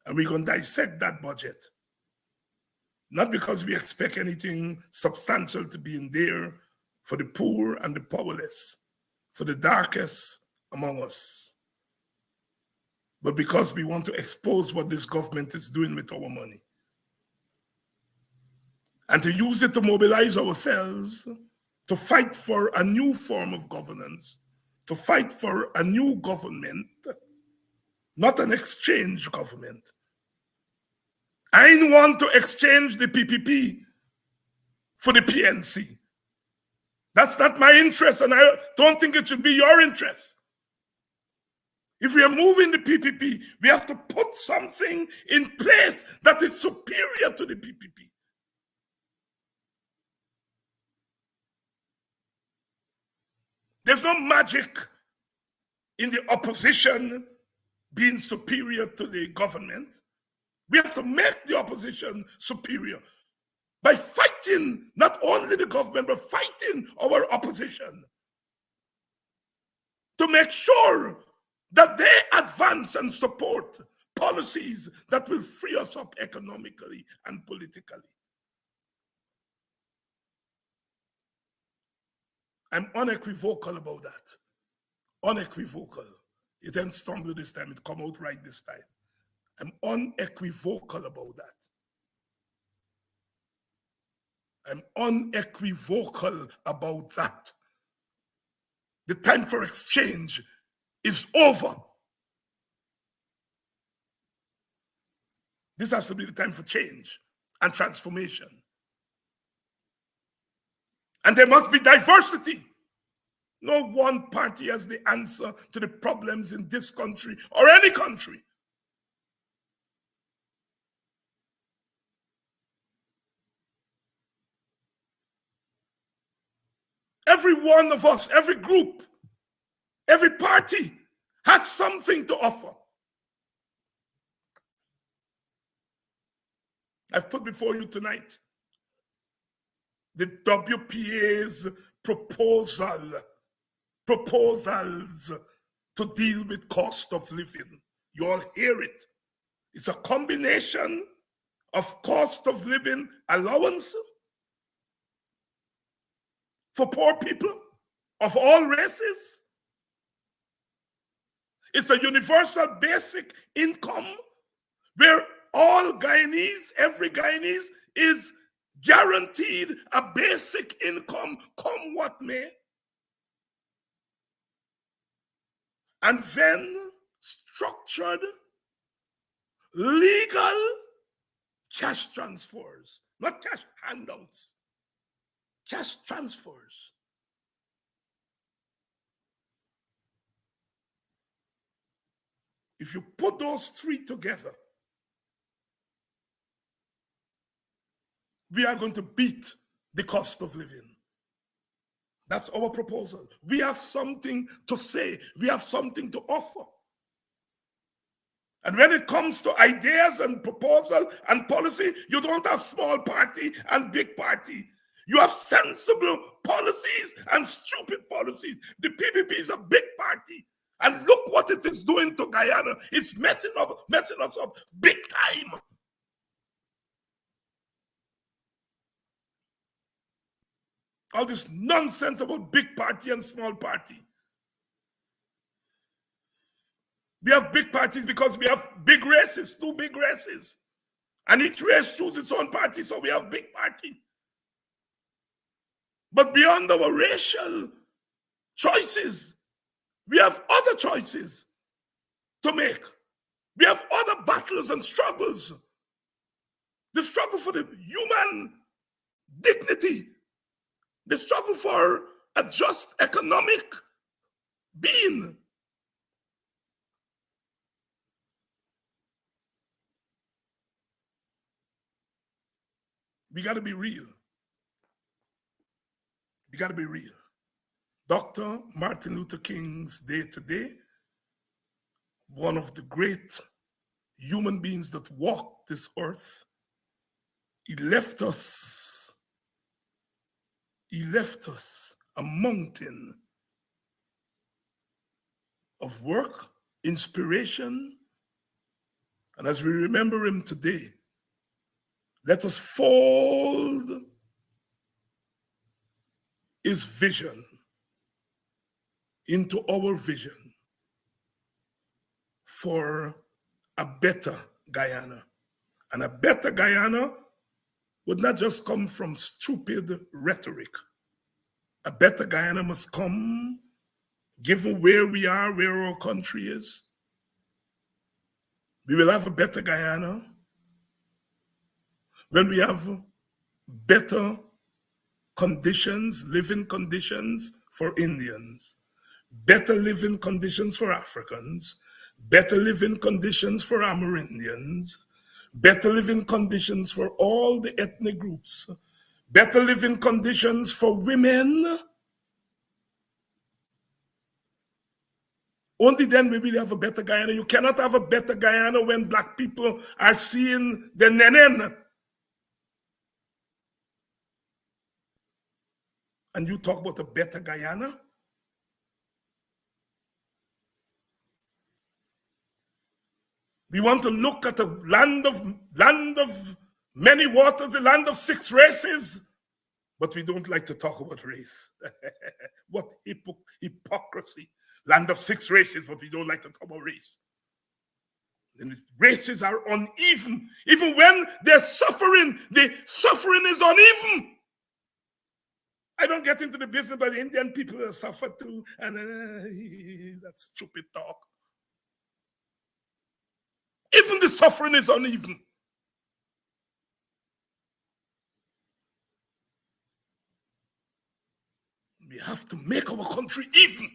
[SPEAKER 3] And we're going to dissect that budget. Not because we expect anything substantial to be in there for the poor and the powerless, for the darkest among us, but because we want to expose what this government is doing with our money. And to use it to mobilize ourselves to fight for a new form of governance, to fight for a new government, not an exchange government. I want to exchange the PPP for the PNC. That's not my interest, and I don't think it should be your interest. If we are moving the PPP, we have to put something in place that is superior to the PPP. There's no magic in the opposition being superior to the government. We have to make the opposition superior by fighting not only the government, but fighting our opposition to make sure that they advance and support policies that will free us up economically and politically. I'm unequivocal about that. Unequivocal. It didn't stumble this time. It come out right this time. I'm unequivocal about that. I'm unequivocal about that. The time for exchange is over. This has to be the time for change. and transformation. And there must be diversity. No one party has the answer to the problems in this country or any country. Every one of us, every group, every party has something to offer. I've put before you tonight the WPA's proposals to deal with cost of living. You all hear it. It's a combination of cost of living allowance for poor people of all races. It's a universal basic income where all Guyanese, every Guyanese is guaranteed a basic income, come what may. And then structured legal cash transfers, not cash handouts, cash transfers. If you put those three together, we are going to beat the cost of living. That's our proposal. We have something to say. We have something to offer. And when it comes to ideas and proposal and policy, you don't have small party and big party. You have sensible policies and stupid policies. The PPP is a big party. And look what it is doing to Guyana. It's messing us up big time. All this nonsense about big party and small party. We have big parties because we have big races, 2 big races. And each race chooses its own party, so we have big party. But beyond our racial choices, we have other choices to make. We have other battles and struggles. The struggle for the human dignity, the struggle for a just economic being. We got to be real. We got to be real. Dr. Martin Luther King's day today, one of the great human beings that walked this earth, he left us a mountain of work, inspiration, and as we remember him today, let us fold his vision into our vision for a better Guyana. And a better Guyana would not just come from stupid rhetoric. A better Guyana must come, given where we are, where our country is. We will have a better Guyana when we have better conditions, living conditions for Indians, better living conditions for Africans, better living conditions for Amerindians, better living conditions for all the ethnic groups, better living conditions for women. Only then we will have a better Guyana. You cannot have a better Guyana when Black people are seeing the nenen. And you talk about a better Guyana? We want to look at a land of many waters, the land of 6 races, but we don't like to talk about race. What hypocrisy. Land of 6 races, but we don't like to talk about race. And races are uneven. Even when they're suffering, the suffering is uneven. I don't get into the business, but the Indian people have suffered too, and that's stupid talk. Even the suffering is uneven. We have to make our country even.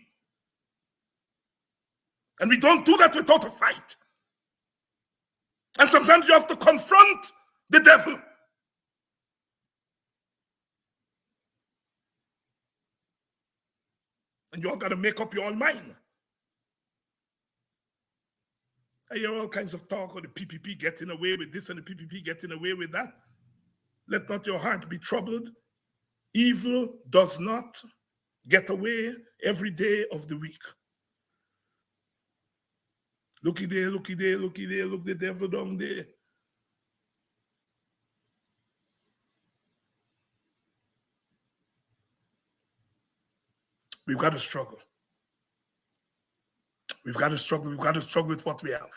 [SPEAKER 3] And we don't do that without a fight. And sometimes you have to confront the devil. And you all got to make up your own mind. I hear all kinds of talk of the PPP getting away with this and the PPP getting away with that. Let not your heart be troubled. Evil does not get away every day of the week. Looky there, looky there, looky there, look the devil down there. We've got to struggle. We've got to struggle. We've got to struggle with what we have.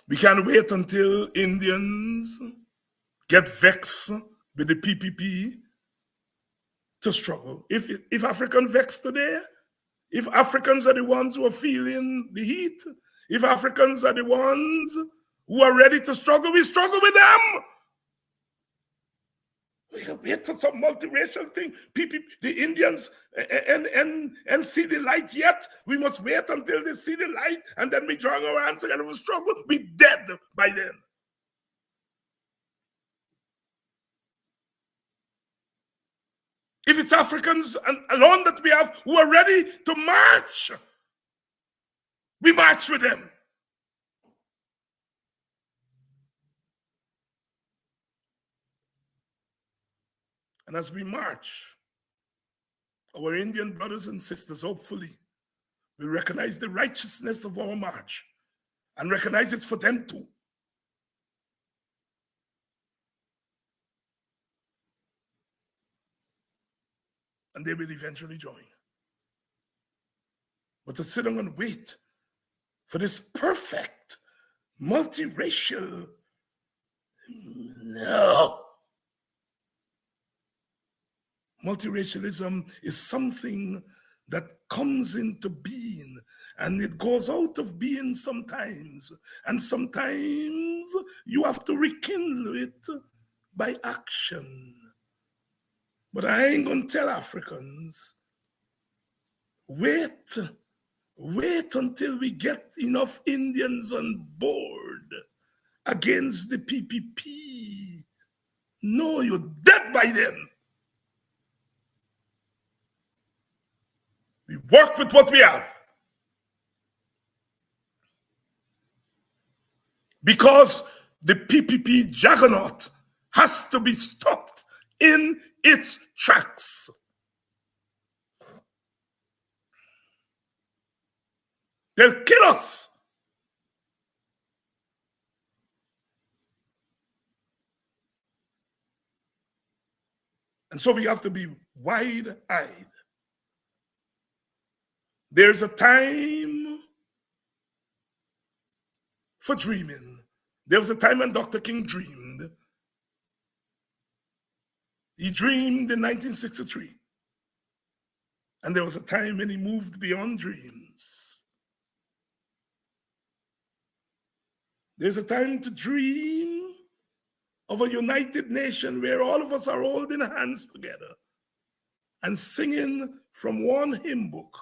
[SPEAKER 3] We can't wait until Indians get vexed with the PPP to struggle. If Africans vex today, if Africans are the ones who are feeling the heat, if Africans are the ones who are ready to struggle, we struggle with them. We can wait for some multiracial thing. PPP, the Indians and see the light yet. We must wait until they see the light and then we join our hands together and struggle. We're dead by then. If it's Africans alone that we have who are ready to march, we march with them. And as we march, our Indian brothers and sisters, hopefully, will recognize the righteousness of our march and recognize it's for them too. And they will eventually join. But to sit down and wait for this perfect multiracial, no. Multiracialism is something that comes into being and it goes out of being sometimes. And sometimes you have to rekindle it by action. But I ain't gonna tell Africans, wait until we get enough Indians on board against the PPP. No, you're dead by then. We work with what we have. Because the PPP juggernaut has to be stopped in its tracks. They'll kill us. And so we have to be wide-eyed. There's a time for dreaming. There was a time when Dr. King dreamed. He dreamed in 1963. And there was a time when he moved beyond dreams. There's a time to dream of a united nation where all of us are holding hands together and singing from one hymn book.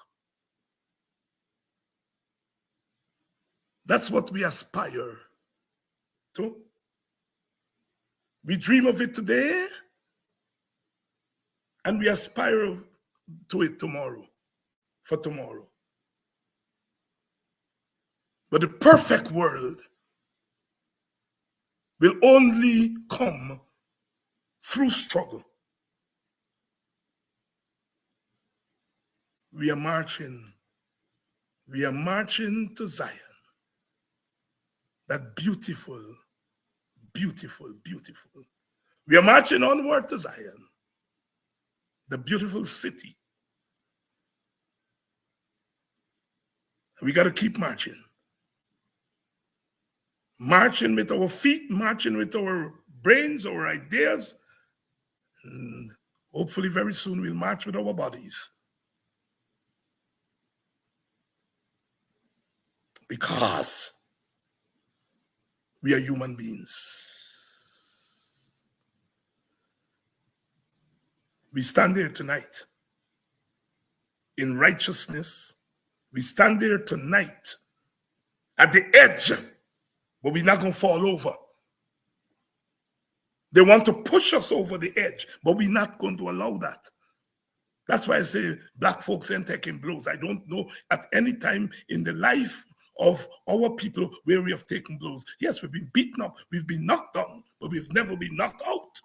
[SPEAKER 3] That's what we aspire to. We dream of it today, and we aspire to it tomorrow, for tomorrow. But the perfect world will only come through struggle. We are marching to Zion. That beautiful, beautiful, beautiful. We are marching onward to Zion, the beautiful city. We got to keep marching. Marching with our feet, marching with our brains, our ideas. And hopefully very soon we'll march with our bodies. Because we are human beings. We stand there tonight in righteousness. We stand there tonight at the edge, but we're not going to fall over. They want to push us over the edge, but we're not going to allow that. That's why I say black folks ain't taking blows. I don't know at any time in the life of our people where we have taken blows. Yes, we've been beaten up, we've been knocked down, but we've never been knocked out.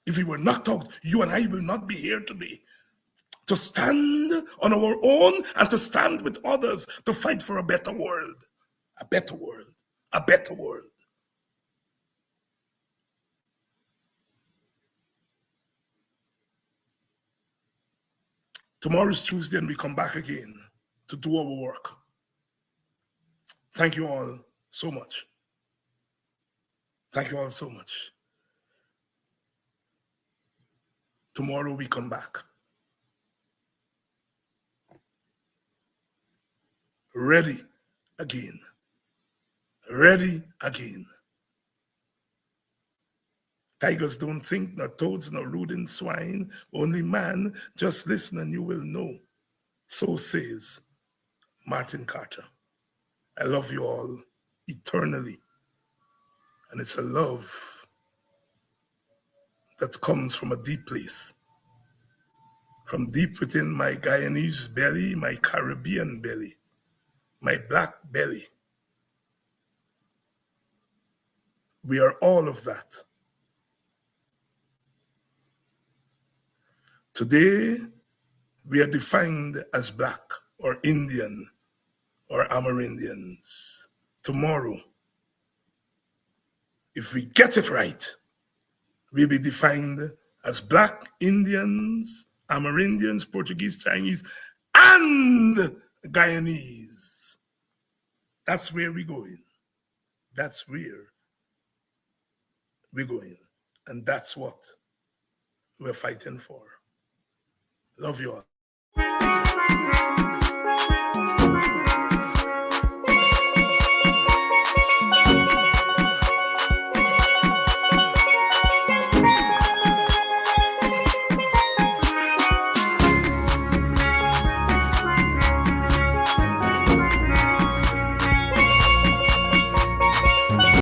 [SPEAKER 3] If we were knocked out, you and I will not be here today. To stand on our own and to stand with others to fight for a better world. A better world. A better world. Tomorrow is Tuesday and we come back again to do our work. Thank you all so much. Thank you all so much. Tomorrow we come back. Ready again. Ready again. Tigers don't think, nor toads, nor rooting swine. Only man, just listen and you will know. So says Martin Carter. I love you all eternally. And it's a love that comes from a deep place. From deep within my Guyanese belly, my Caribbean belly, my black belly. We are all of that. Today, we are defined as black or Indian or Amerindians. Tomorrow, if we get it right, we'll be defined as black Indians, Amerindians, Portuguese, Chinese, and Guyanese. That's where we're going. That's where we're going. And that's what we're fighting for. Love you all.